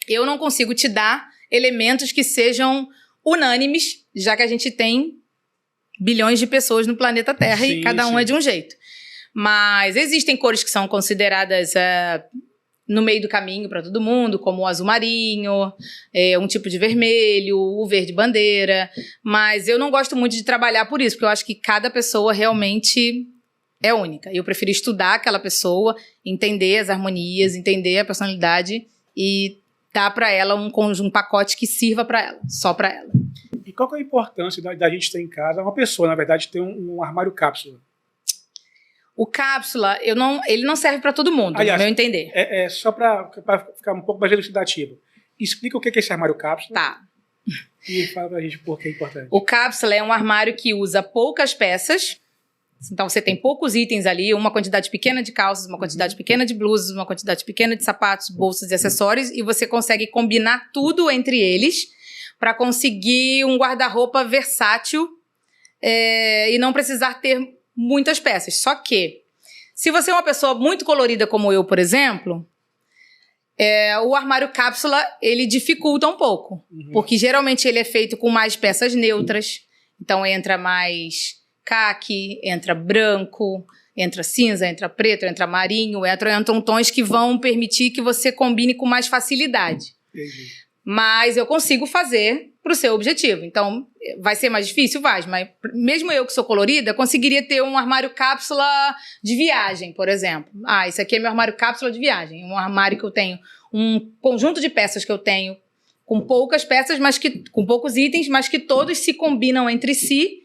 eu não consigo te dar elementos que sejam unânimes, já que a gente tem bilhões de pessoas no planeta Terra e cada um é de um jeito. Mas existem cores que são consideradas no meio do caminho para todo mundo, como o azul marinho, um tipo de vermelho, o verde bandeira. Mas eu não gosto muito de trabalhar por isso, porque eu acho que cada pessoa realmente é única. Eu prefiro estudar aquela pessoa, entender as harmonias, entender a personalidade e dar para ela um pacote que sirva para ela, só para ela. E qual que é a importância da gente ter em casa, uma pessoa, na verdade, ter um armário cápsula? O cápsula, ele não serve para todo mundo, aliás, no meu entender. Só para ficar um pouco mais elucidativo. Explica o que é esse armário cápsula. Tá. E fala pra gente por que é importante. O cápsula é um armário que usa poucas peças. Então, você tem poucos itens ali, uma quantidade pequena de calças, uma quantidade pequena de blusas, uma quantidade pequena de sapatos, bolsas e acessórios, e você consegue combinar tudo entre eles para conseguir um guarda-roupa versátil e não precisar ter muitas peças. Só que, se você é uma pessoa muito colorida como eu, por exemplo, o armário cápsula, ele dificulta um pouco, porque geralmente ele é feito com mais peças neutras, então entra mais caqui, entra branco, entra cinza, entra preto, entra marinho, entram tons que vão permitir que você combine com mais facilidade. Entendi. Mas eu consigo fazer para o seu objetivo. Então, vai ser mais difícil? Vai, mas mesmo eu que sou colorida, conseguiria ter um armário cápsula de viagem, por exemplo. Esse aqui é meu armário cápsula de viagem. Um armário que eu tenho, um conjunto de peças que eu tenho com poucas peças, com poucos itens, mas que todos se combinam entre si.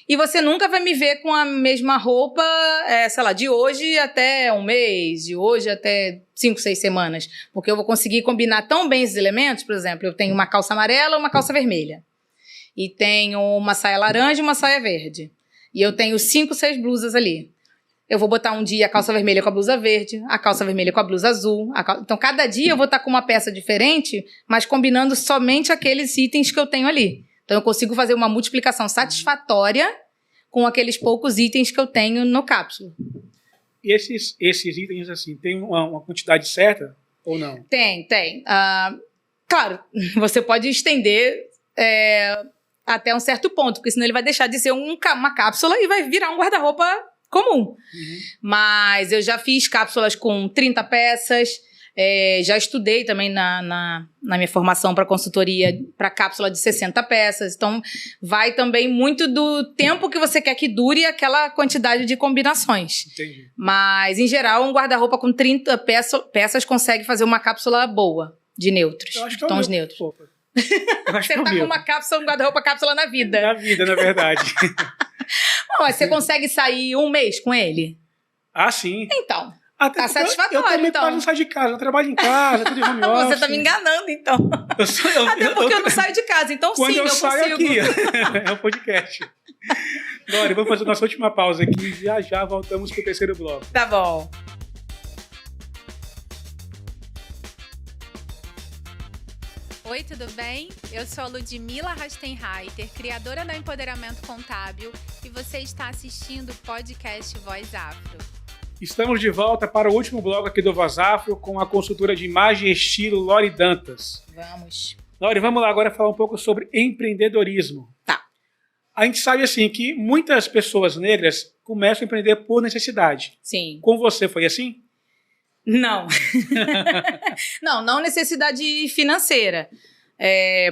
E você nunca vai me ver com a mesma roupa, sei lá, de hoje até um mês, de hoje até 5, 6 semanas. Porque eu vou conseguir combinar tão bem esses elementos. Por exemplo, eu tenho uma calça amarela e uma calça vermelha. E tenho uma saia laranja e uma saia verde. E eu tenho 5, 6 blusas ali. Eu vou botar um dia a calça vermelha com a blusa verde, a calça vermelha com a blusa azul. Então, cada dia eu vou estar com uma peça diferente, mas combinando somente aqueles itens que eu tenho ali. Então, eu consigo fazer uma multiplicação satisfatória com aqueles poucos itens que eu tenho no cápsula. E esses itens, assim, tem uma quantidade certa ou não? Tem. Claro, você pode estender até um certo ponto, porque senão ele vai deixar de ser uma cápsula e vai virar um guarda-roupa comum. Mas eu já fiz cápsulas com 30 peças, já estudei também na minha formação para consultoria para cápsula de 60 peças. Então, vai também muito do tempo que você quer que dure aquela quantidade de combinações. Entendi. Mas, em geral, um guarda-roupa com 30 peças consegue fazer uma cápsula boa, de neutros, Eu acho que tons é o meu. neutros. Eu acho Você que é o tá meu. com uma cápsula, um guarda-roupa cápsula na vida. Na vida, na verdade. Mas você consegue sair um mês com ele? Ah, sim. Então, Até Tá porque eu satisfatório, também então. quase não saio de casa, eu trabalho em casa, tudo de home office. Você tá me enganando, então. Até porque eu não saio de casa, então Quando sim, eu saio consigo. aqui, é o podcast. Glória, vamos fazer nossa última pausa aqui e já voltamos pro terceiro bloco. Tá bom. Oi, tudo bem? Eu sou a Ludmila Rastenreiter, criadora do Empoderamento Contábil, e você está assistindo o podcast Voz Afro. Estamos de volta para o último bloco aqui do Voz Afro com a consultora de imagem e estilo, Lori Dantas. Vamos. Lori, vamos lá agora falar um pouco sobre empreendedorismo. Tá. A gente sabe assim que muitas pessoas negras começam a empreender por necessidade. Sim. Com você foi assim? Não. não necessidade financeira.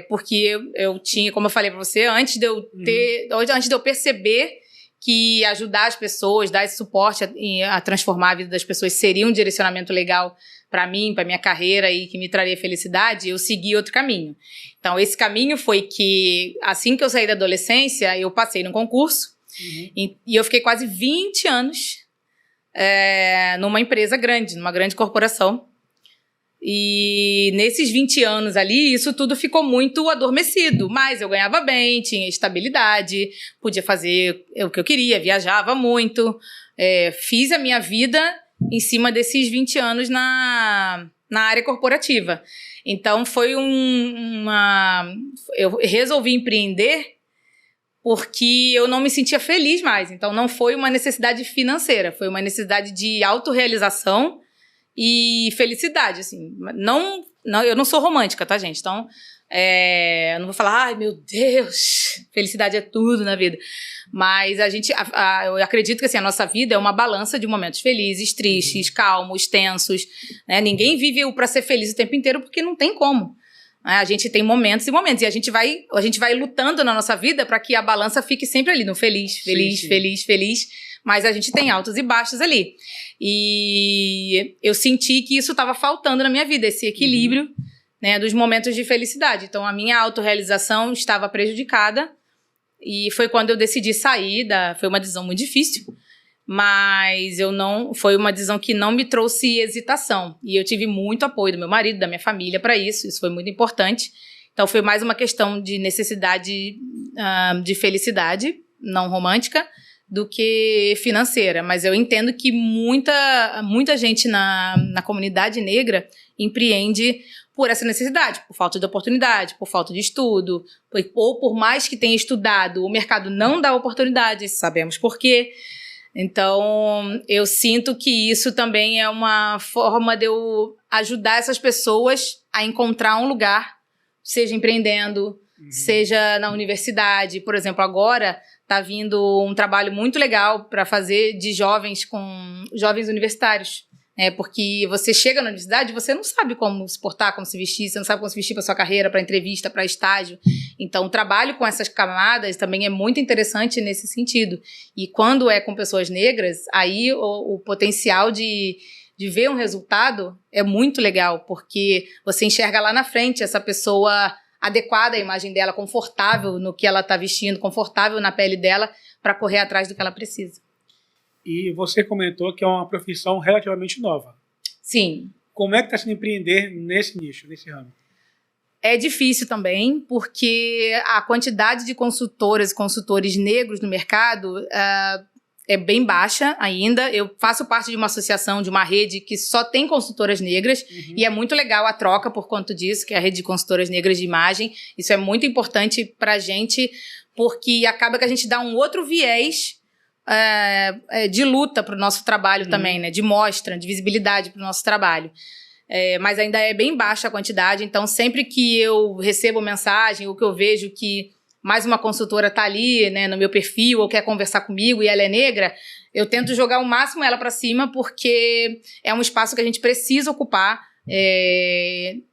Porque eu tinha, como eu falei pra você, antes de eu perceber que ajudar as pessoas, dar esse suporte a transformar a vida das pessoas seria um direcionamento legal para mim, para minha carreira e que me traria felicidade, eu segui outro caminho. Então, esse caminho foi que, assim que eu saí da adolescência, eu passei num concurso e eu fiquei quase 20 anos numa empresa grande, numa grande corporação. E nesses 20 anos ali, isso tudo ficou muito adormecido. Mas eu ganhava bem, tinha estabilidade, podia fazer o que eu queria, viajava muito. Fiz a minha vida em cima desses 20 anos na área corporativa. Então, foi eu resolvi empreender porque eu não me sentia feliz mais. Então, não foi uma necessidade financeira, foi uma necessidade de autorrealização e felicidade, assim. Não, eu não sou romântica, tá, gente? Então, eu não vou falar, ai, meu Deus, felicidade é tudo na vida. Mas eu acredito que assim, a nossa vida é uma balança de momentos felizes, tristes, calmos, tensos. Né? Ninguém vive para ser feliz o tempo inteiro porque não tem como. A gente tem momentos e momentos. E a gente vai lutando na nossa vida para que a balança fique sempre ali, no feliz, feliz, sim. Feliz, feliz. Mas a gente tem altos e baixos ali. E eu senti que isso estava faltando na minha vida, esse equilíbrio, né, dos momentos de felicidade. Então, a minha autorrealização estava prejudicada. E foi quando eu decidi sair. Foi uma decisão muito difícil. Mas foi uma decisão que não me trouxe hesitação. E eu tive muito apoio do meu marido, da minha família para isso. Isso foi muito importante. Então, foi mais uma questão de necessidade de felicidade, não romântica, do que financeira. Mas eu entendo que muita gente na comunidade negra empreende por essa necessidade, por falta de oportunidade, por falta de estudo, ou por mais que tenha estudado, o mercado não dá oportunidade, sabemos por quê. Então, eu sinto que isso também é uma forma de eu ajudar essas pessoas a encontrar um lugar, seja empreendendo, seja na universidade. Por exemplo, agora está vindo um trabalho muito legal para fazer de jovens com jovens universitários. Porque você chega na universidade e você não sabe como se portar, como se vestir, você não sabe como se vestir para sua carreira, para entrevista, para estágio. Então, o trabalho com essas camadas também é muito interessante nesse sentido. E quando é com pessoas negras, aí o potencial de ver um resultado é muito legal, porque você enxerga lá na frente essa pessoa adequada à imagem dela, confortável no que ela está vestindo, confortável na pele dela, para correr atrás do que ela precisa. E você comentou que é uma profissão relativamente nova. Sim. Como é que está sendo empreender nesse nicho, nesse ramo? É difícil também, porque a quantidade de consultoras e consultores negros no mercado é bem baixa ainda. Eu faço parte de uma associação, de uma rede que só tem consultoras negras, e é muito legal a troca por conta disso, que é a rede de consultoras negras de imagem. Isso é muito importante para a gente, porque acaba que a gente dá um outro viés de luta para o nosso trabalho também, né? De mostra, de visibilidade para o nosso trabalho. Mas ainda é bem baixa a quantidade, então sempre que eu recebo mensagem ou que eu vejo que mais uma consultora está ali, né, no meu perfil ou quer conversar comigo e ela é negra, eu tento jogar o máximo ela para cima, porque é um espaço que a gente precisa ocupar.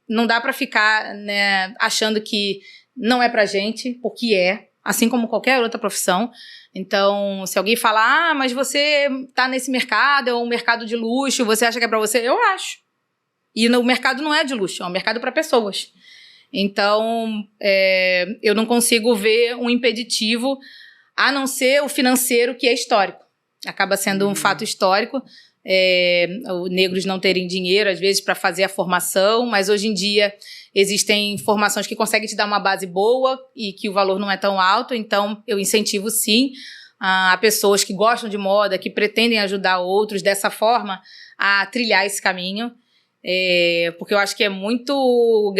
Não dá para ficar, né, achando que não é pra gente, porque assim como qualquer outra profissão. Então, se alguém falar, mas você tá nesse mercado, é um mercado de luxo, você acha que é pra você? Eu acho. E o mercado não é de luxo, é um mercado para pessoas. Então, eu não consigo ver um impeditivo, a não ser o financeiro, que é histórico. Acaba sendo um fato histórico. negros não terem dinheiro, às vezes, para fazer a formação, mas hoje em dia existem formações que conseguem te dar uma base boa e que o valor não é tão alto, então eu incentivo sim a pessoas que gostam de moda, que pretendem ajudar outros dessa forma a trilhar esse caminho, porque eu acho que é muito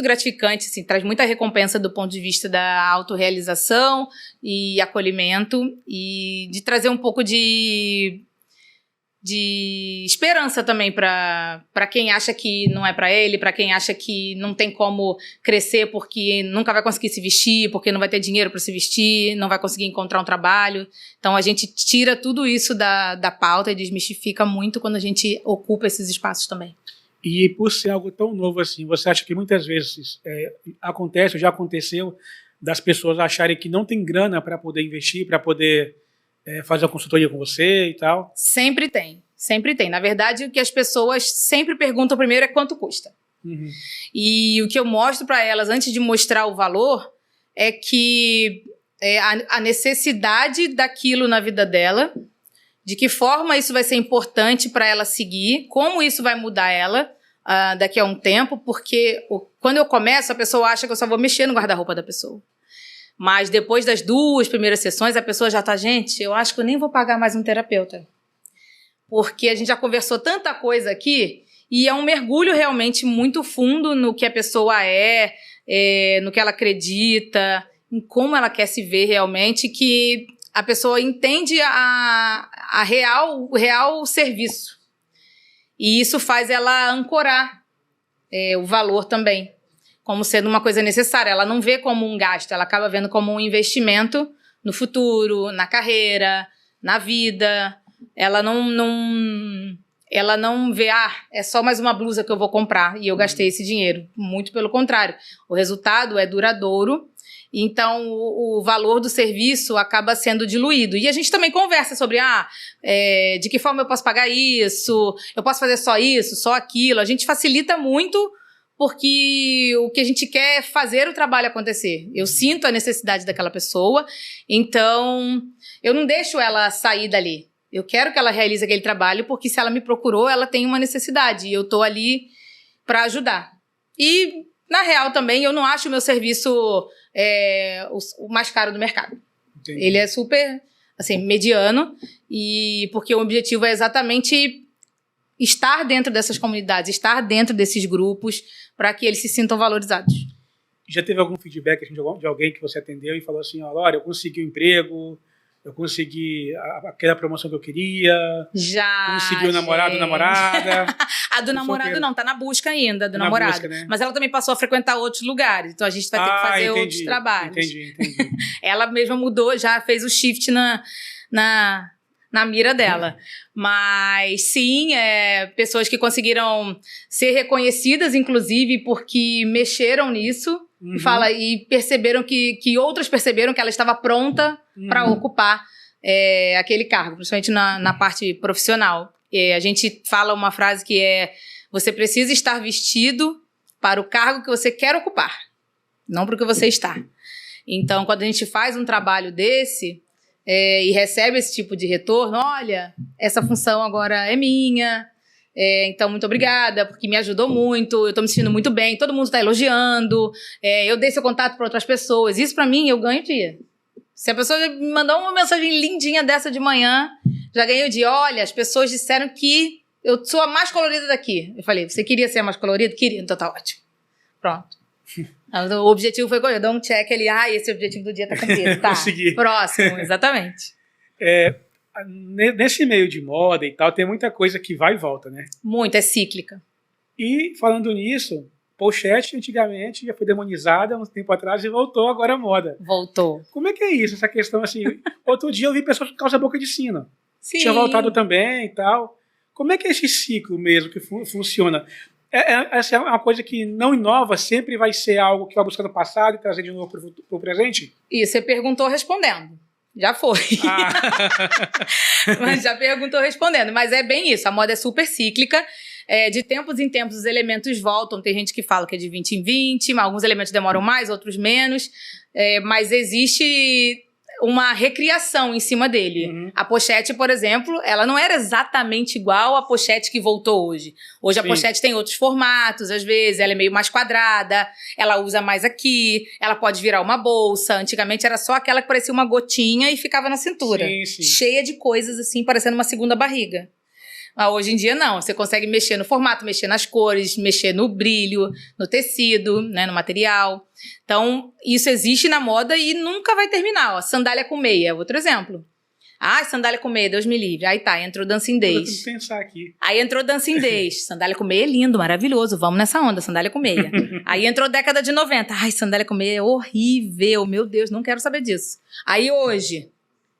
gratificante, assim, traz muita recompensa do ponto de vista da autorrealização e acolhimento e de trazer um pouco de esperança também para quem acha que não é para ele, para quem acha que não tem como crescer porque nunca vai conseguir se vestir, porque não vai ter dinheiro para se vestir, não vai conseguir encontrar um trabalho. Então a gente tira tudo isso da pauta e desmistifica muito quando a gente ocupa esses espaços também. E por ser algo tão novo assim, você acha que muitas vezes acontece, ou já aconteceu, das pessoas acharem que não tem grana para poder investir, para poder fazer a consultoria com você e tal? Sempre tem, sempre tem. Na verdade, o que as pessoas sempre perguntam primeiro é quanto custa. Uhum. E o que eu mostro para elas, antes de mostrar o valor, é que a necessidade daquilo na vida dela, de que forma isso vai ser importante para ela seguir, como isso vai mudar ela daqui a um tempo, porque quando eu começo, a pessoa acha que eu só vou mexer no guarda-roupa da pessoa. Mas depois das 2 primeiras sessões, a pessoa já está, gente, eu acho que eu nem vou pagar mais um terapeuta. Porque a gente já conversou tanta coisa aqui e é um mergulho realmente muito fundo no que a pessoa no que ela acredita, em como ela quer se ver realmente, que a pessoa entende o real serviço. E isso faz ela ancorar o valor também, como sendo uma coisa necessária. Ela não vê como um gasto, ela acaba vendo como um investimento no futuro, na carreira, na vida. Ela não vê, é só mais uma blusa que eu vou comprar e eu gastei esse dinheiro. Muito pelo contrário. O resultado é duradouro, então o valor do serviço acaba sendo diluído. E a gente também conversa sobre, de que forma eu posso pagar isso, eu posso fazer só isso, só aquilo. A gente facilita muito, porque o que a gente quer é fazer o trabalho acontecer. Eu sinto a necessidade daquela pessoa, então eu não deixo ela sair dali. Eu quero que ela realize aquele trabalho, porque se ela me procurou, ela tem uma necessidade, e eu estou ali para ajudar. E, na real, também, eu não acho o meu serviço o mais caro do mercado. Entendi. Ele é super, assim, mediano, porque o objetivo é exatamente estar dentro dessas comunidades, estar dentro desses grupos, para que eles se sintam valorizados. Já teve algum feedback de alguém que você atendeu e falou assim, olha, eu consegui um emprego, eu consegui aquela promoção que eu queria, consegui um namorado, namorada. A do namorado não, tá na busca ainda, do namorado. Busca, né? Mas ela também passou a frequentar outros lugares, então a gente vai ter que fazer outros trabalhos. Entendi. Ela mesma mudou, já fez o shift na mira dela. Mas sim, pessoas que conseguiram ser reconhecidas, inclusive, porque mexeram nisso. Uhum. E perceberam que outras perceberam que ela estava pronta para ocupar aquele cargo, principalmente na parte profissional. A gente fala uma frase que você precisa estar vestido para o cargo que você quer ocupar, não para o que você está. Então, quando a gente faz um trabalho desse e recebe esse tipo de retorno, olha, essa função agora é minha, então muito obrigada, porque me ajudou muito, eu estou me sentindo muito bem, todo mundo está elogiando, eu dei seu contato para outras pessoas, isso para mim eu ganho dia. Se a pessoa me mandar uma mensagem lindinha dessa de manhã, já ganhei o dia. Olha, as pessoas disseram que eu sou a mais colorida daqui. Eu falei, você queria ser a mais colorida? Queria, então tá ótimo. Pronto. O objetivo foi, eu dou um check ali, esse objetivo do dia tá cumprido, tá. Consegui. Próximo, exatamente. Nesse meio de moda e tal, tem muita coisa que vai e volta, né? Muito, é cíclica. E falando nisso, pochete antigamente já foi demonizada há um tempo atrás e voltou agora à moda. Voltou. Como é que é isso, essa questão assim? Outro dia eu vi pessoas com calça-boca de sino. Sim. Tinha voltado também e tal. Como é que é esse ciclo mesmo que funciona? Essa é uma coisa que não inova, sempre vai ser algo que vai buscar no passado e trazer de novo para o presente? Isso, você perguntou respondendo. Já foi. Mas já perguntou respondendo. Mas é bem isso, a moda é super cíclica. De tempos em tempos os elementos voltam. Tem gente que fala que é de 20 em 20, alguns elementos demoram mais, outros menos. Mas existe uma recriação em cima dele. Uhum. A pochete, por exemplo, ela não era exatamente igual à pochete que voltou hoje. Hoje a Sim. pochete tem outros formatos, às vezes, ela é meio mais quadrada, ela usa mais aqui, ela pode virar uma bolsa. Antigamente era só aquela que parecia uma gotinha e ficava na cintura. Sim, sim. Cheia de coisas, assim, parecendo uma segunda barriga. Hoje em dia, não. Você consegue mexer no formato, mexer nas cores, mexer no brilho, no tecido, né, no material. Então, isso existe na moda e nunca vai terminar. Ó, sandália com meia, outro exemplo. Ah, sandália com meia, Deus me livre. Aí tá, entrou Dancing Eu tenho Days. que pensar aqui. Aí entrou Dancing Days. Sandália com meia é lindo, maravilhoso. Vamos nessa onda, sandália com meia. Aí entrou década de 90. Ai, sandália com meia é horrível. Meu Deus, não quero saber disso. Aí hoje...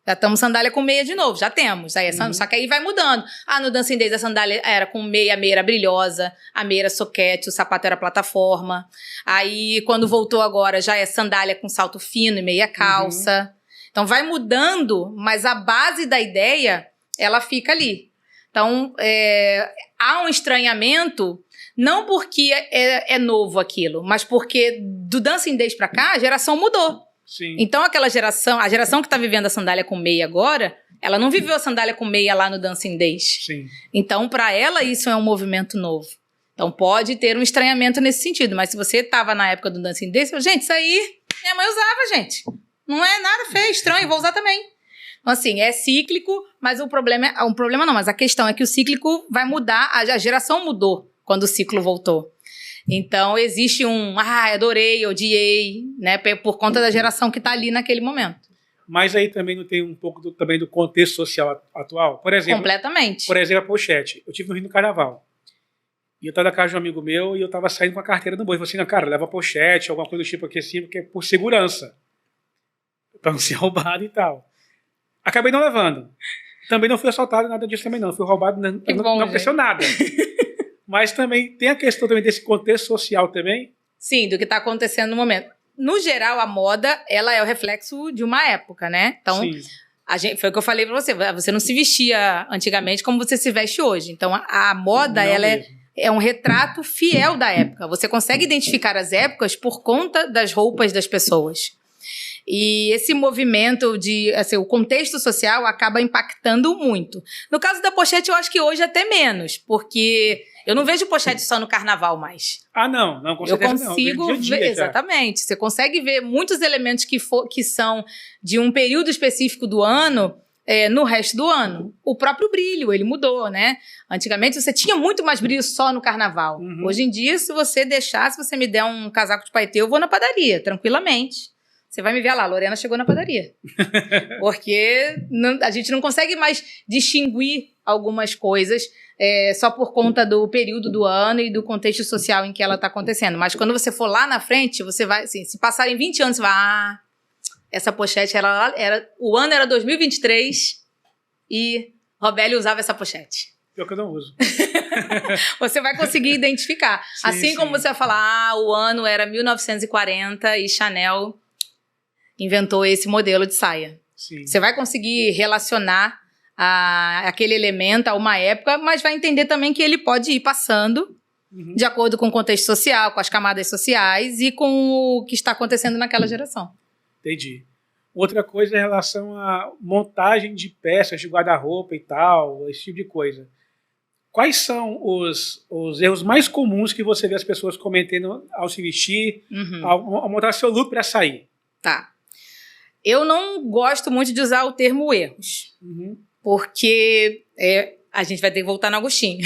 já estamos sandália com meia de novo, já temos. Aí só que aí vai mudando. Ah, no Dancing Days a sandália era com meia, a meia era brilhosa, a meia era soquete, o sapato era plataforma. Aí, quando voltou agora, já é sandália com salto fino e meia calça. Então, vai mudando, mas a base da ideia, ela fica ali. Então, há um estranhamento, não porque é novo aquilo, mas porque do Dancing Days pra cá, a geração mudou. Sim. Então, aquela geração, a geração que tá vivendo a sandália com meia agora, ela não viveu a sandália com meia lá no Dancing Days. Sim. Então, para ela, isso é um movimento novo. Então, pode ter um estranhamento nesse sentido. Mas se você tava na época do Dancing Days, você fala, gente, isso aí minha mãe usava, gente. Não é nada feio, estranho, vou usar também. Então, assim, é cíclico, mas o problema não, mas a questão é que o cíclico vai mudar, a geração mudou quando o ciclo voltou. Então, existe adorei, odiei, né, por conta da geração que está ali naquele momento. Mas aí também não tem um pouco também do contexto social atual? Por exemplo, Completamente. Por exemplo, a pochete. Eu tive no Rio no Carnaval. E eu estava na casa de um amigo meu e eu estava saindo com a carteira no bolso. Eu falei assim, não, cara, leva a pochete, alguma coisa do tipo aqui assim, porque é por segurança. Para não ser roubado e tal. Acabei não levando. Também não fui assaltado, nada disso também não. Fui roubado, não aconteceu nada. Mas também tem a questão também desse contexto social também. Sim, do que está acontecendo no momento. No geral, a moda, ela é o reflexo de uma época, né? Então, foi o que eu falei pra você. Você não se vestia antigamente como você se veste hoje. Então, a moda, ela é um retrato fiel da época. Você consegue identificar as épocas por conta das roupas das pessoas. E esse movimento o contexto social acaba impactando muito. No caso da pochete, eu acho que hoje até menos, porque eu não vejo pochete só no carnaval mais. Ah, não, com certeza não. Eu consigo ver, exatamente. Você consegue ver muitos elementos que são de um período específico do ano, no resto do ano. O próprio brilho, ele mudou, né? Antigamente você tinha muito mais brilho só no carnaval. Hoje em dia, se você me der um casaco de paetê, eu vou na padaria, tranquilamente. Você vai me ver lá, a Lorena chegou na padaria. Porque a gente não consegue mais distinguir algumas coisas só por conta do período do ano e do contexto social em que ela está acontecendo. Mas quando você for lá na frente, você vai, assim, se passarem 20 anos, você vai, essa pochete o ano era 2023 e Robélia usava essa pochete. Pior que eu não uso. Você vai conseguir identificar. Sim, assim como você vai falar, o ano era 1940 e Chanel inventou esse modelo de saia. Sim. Você vai conseguir relacionar aquele elemento a uma época, mas vai entender também que ele pode ir passando de acordo com o contexto social, com as camadas sociais e com o que está acontecendo naquela geração. Entendi. Outra coisa é em relação à montagem de peças de guarda-roupa e tal, esse tipo de coisa. Quais são os erros mais comuns que você vê as pessoas cometendo ao se vestir, ao montar seu look para sair? Tá. Eu não gosto muito de usar o termo erros, porque a gente vai ter que voltar no Agostinho.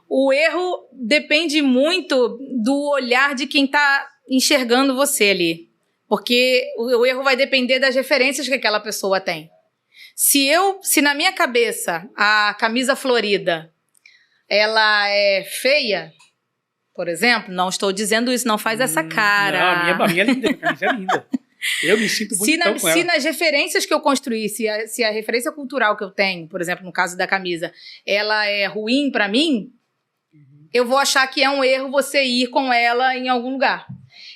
O erro depende muito do olhar de quem está enxergando você ali, porque o erro vai depender das referências que aquela pessoa tem. Se na minha cabeça a camisa florida ela é feia, por exemplo, não estou dizendo isso, não faz essa cara. Não, a minha é linda, a camisa é linda. Eu me sinto bonitão com ela. Se nas referências que eu construí, se a referência cultural que eu tenho, por exemplo, no caso da camisa, ela é ruim pra mim, eu vou achar que é um erro você ir com ela em algum lugar.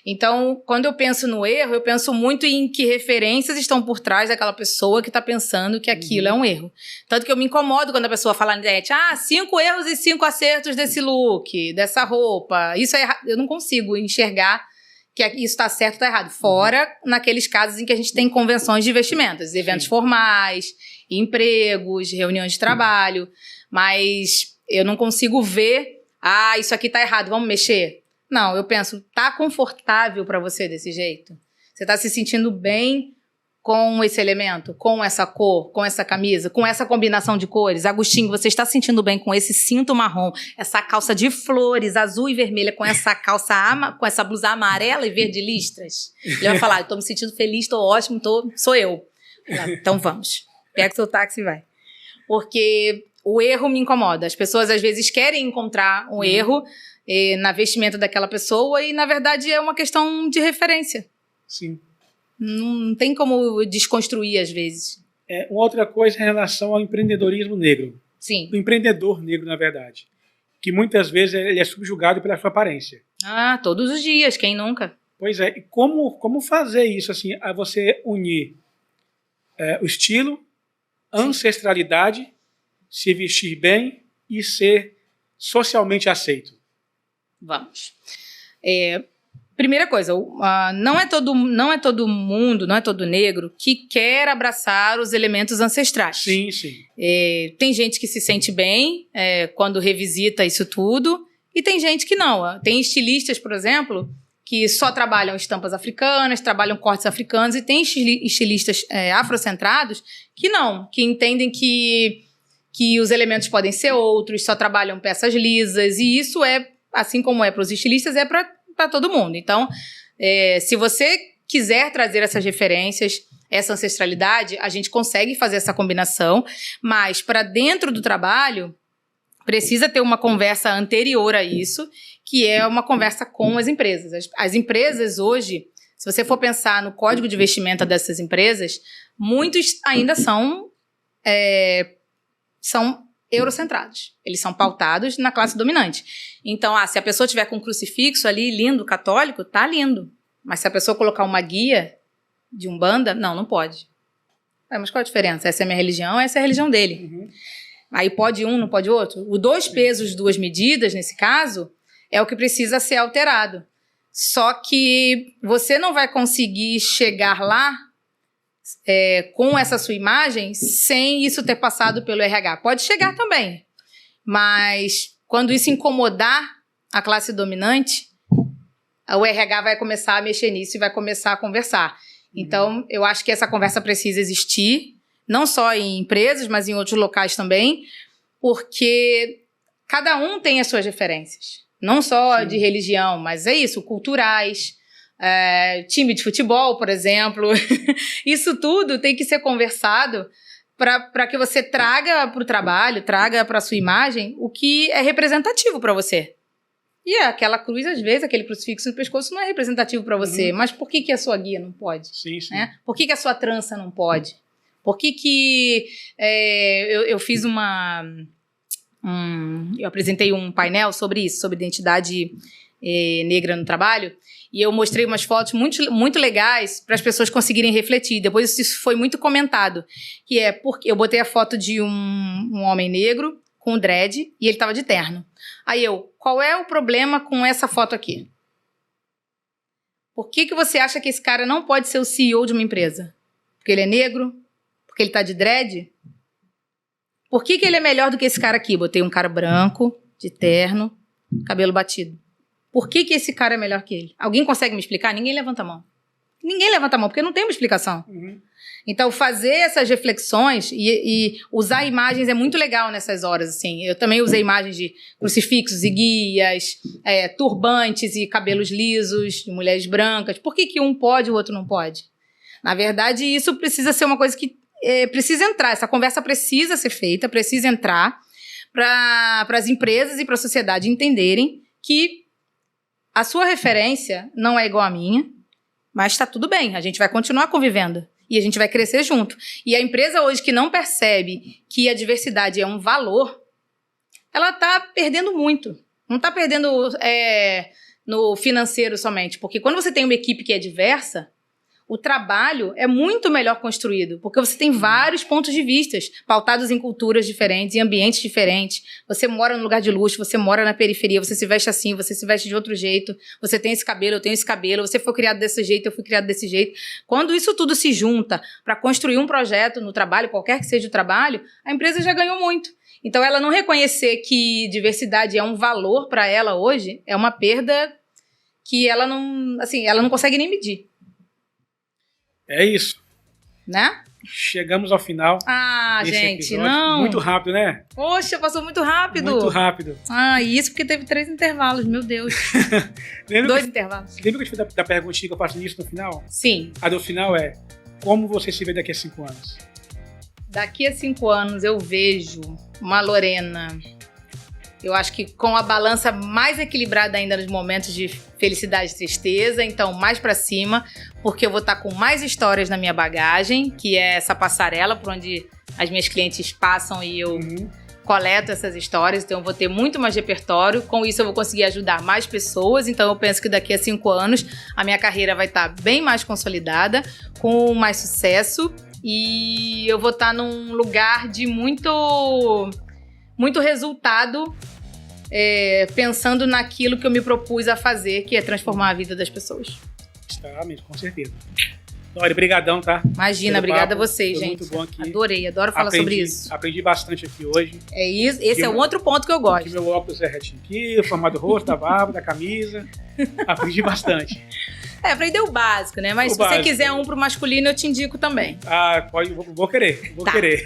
Então, quando eu penso no erro, eu penso muito em que referências estão por trás daquela pessoa que está pensando que aquilo é um erro. Tanto que eu me incomodo quando a pessoa fala na internet, 5 erros e 5 acertos desse look, dessa roupa. Isso é errado. Eu não consigo enxergar que isso está certo ou está errado. Fora naqueles casos em que a gente tem convenções de investimentos, eventos formais, empregos, reuniões de trabalho, mas eu não consigo ver, isso aqui está errado, vamos mexer? Não, eu penso, tá confortável para você desse jeito? Você está se sentindo bem com esse elemento, com essa cor, com essa camisa, com essa combinação de cores? Agostinho, você está se sentindo bem com esse cinto marrom, essa calça de flores, azul e vermelha, com essa com essa blusa amarela e verde listras? Ele vai falar, eu estou me sentindo feliz, estou ótimo, sou eu. Então vamos, pega o seu táxi e vai. Porque o erro me incomoda. As pessoas às vezes querem encontrar um erro na vestimenta daquela pessoa e na verdade é uma questão de referência. Sim. Não tem como desconstruir, às vezes. Uma outra coisa em relação ao empreendedorismo negro. Sim. O empreendedor negro, na verdade. Que muitas vezes ele é subjugado pela sua aparência. Todos os dias, quem nunca? Pois é. E como fazer isso, assim, a você unir o estilo, ancestralidade, se vestir bem e ser socialmente aceito? Vamos. Primeira coisa, não é todo mundo, não é todo negro que quer abraçar os elementos ancestrais. Sim, sim. Tem gente que se sente bem quando revisita isso tudo e tem gente que não. Tem estilistas, por exemplo, que só trabalham estampas africanas, trabalham cortes africanos e tem estilistas afrocentrados que não, que entendem que os elementos podem ser outros, só trabalham peças lisas e isso assim como para os estilistas, para todo mundo. Então, se você quiser trazer essas referências, essa ancestralidade, a gente consegue fazer essa combinação, mas para dentro do trabalho, precisa ter uma conversa anterior a isso, que é uma conversa com as empresas. As empresas hoje, se você for pensar no código de vestimenta dessas empresas, muitos ainda são eurocentrados. Eles são pautados na classe dominante. Então, se a pessoa tiver com um crucifixo ali, lindo, católico, tá lindo. Mas se a pessoa colocar uma guia de Umbanda, não pode. Mas qual a diferença? Essa é a minha religião, essa é a religião dele. Uhum. Aí pode um, não pode outro? O 2 pesos, 2 medidas, nesse caso, é o que precisa ser alterado. Só que você não vai conseguir chegar lá com essa sua imagem sem isso ter passado pelo RH. Pode chegar também, mas quando isso incomodar a classe dominante, o RH vai começar a mexer nisso e vai começar a conversar. Então, eu acho que essa conversa precisa existir, não só em empresas, mas em outros locais também, porque cada um tem as suas referências. Não só de religião, mas culturais, time de futebol, por exemplo. Isso tudo tem que ser conversado para que você traga para o trabalho, traga para a sua imagem o que é representativo para você. E aquela cruz, às vezes, aquele crucifixo no pescoço não é representativo para você. Mas por que a sua guia não pode? Sim, sim. Por que a sua trança não pode? Por que eu fiz eu apresentei um painel sobre isso, sobre identidade negra no trabalho, e eu mostrei umas fotos muito, muito legais para as pessoas conseguirem refletir. Depois isso foi muito comentado, que porque eu botei a foto de um homem negro com dread e ele estava de terno. Aí qual é o problema com essa foto aqui? Por que você acha que esse cara não pode ser o CEO de uma empresa? Porque ele é negro? Porque ele está de dread? Por que ele é melhor do que esse cara aqui? Botei um cara branco, de terno, cabelo batido. Por que esse cara é melhor que ele? Alguém consegue me explicar? Ninguém levanta a mão. Ninguém levanta a mão, porque não tem uma explicação. Uhum. Então, fazer essas reflexões e usar imagens é muito legal nessas horas, assim. Eu também usei imagens de crucifixos e guias, turbantes e cabelos lisos, de mulheres brancas. Por que um pode e o outro não pode? Na verdade, isso precisa ser uma coisa que precisa entrar. Essa conversa precisa ser feita, precisa entrar para as empresas e para a sociedade entenderem que a sua referência não é igual à minha, mas está tudo bem, a gente vai continuar convivendo e a gente vai crescer junto. E a empresa hoje que não percebe que a diversidade é um valor, ela está perdendo muito. Não está perdendo no financeiro somente, porque quando você tem uma equipe que é diversa, O trabalho é muito melhor construído, porque você tem vários pontos de vista, pautados em culturas diferentes, em ambientes diferentes. Você mora num lugar de luxo, você mora na periferia, você se veste assim, você se veste de outro jeito, você tem esse cabelo, eu tenho esse cabelo, você foi criado desse jeito, eu fui criado desse jeito. Quando isso tudo se junta para construir um projeto no trabalho, qualquer que seja o trabalho, a empresa já ganhou muito. Então, ela não reconhecer que diversidade é um valor para ela hoje, é uma perda que ela não consegue nem medir. É isso. Né? Chegamos ao final. Ah, desse gente, episódio. não. Muito rápido, né? Poxa, passou muito rápido. Muito rápido. Ah, isso porque teve 3 intervalos, meu Deus. 2 intervalos. Lembra que eu te fiz da perguntinha que eu faço nisso no final? Sim. A do final é: como você se vê daqui a 5 anos? Daqui a 5 anos eu vejo uma Lorena, eu acho que com a balança mais equilibrada ainda nos momentos de felicidade e tristeza, então mais pra cima, porque eu vou estar com mais histórias na minha bagagem, que é essa passarela por onde as minhas clientes passam e eu coleto essas histórias, então eu vou ter muito mais repertório, com isso eu vou conseguir ajudar mais pessoas, então eu penso que daqui a 5 anos a minha carreira vai estar bem mais consolidada, com mais sucesso, e eu vou estar num lugar de muito resultado, pensando naquilo que eu me propus a fazer, que é transformar a vida das pessoas. Está mesmo, com certeza. Olha, brigadão, tá? Imagina, obrigada a vocês, foi gente. Muito bom aqui. Adoro falar sobre isso. Aprendi bastante aqui hoje. É isso, esse é um outro ponto que eu gosto. Meu óculos é retinho aqui, o formato do rosto, da barba, da camisa. Aprendi bastante. Aprender o básico, né? Mas se você quiser um pro masculino, eu te indico também. Ah, vou querer. Querer.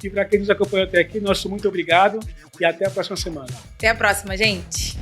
E para quem nos acompanhou até aqui, nosso muito obrigado e até a próxima semana. Até a próxima, gente.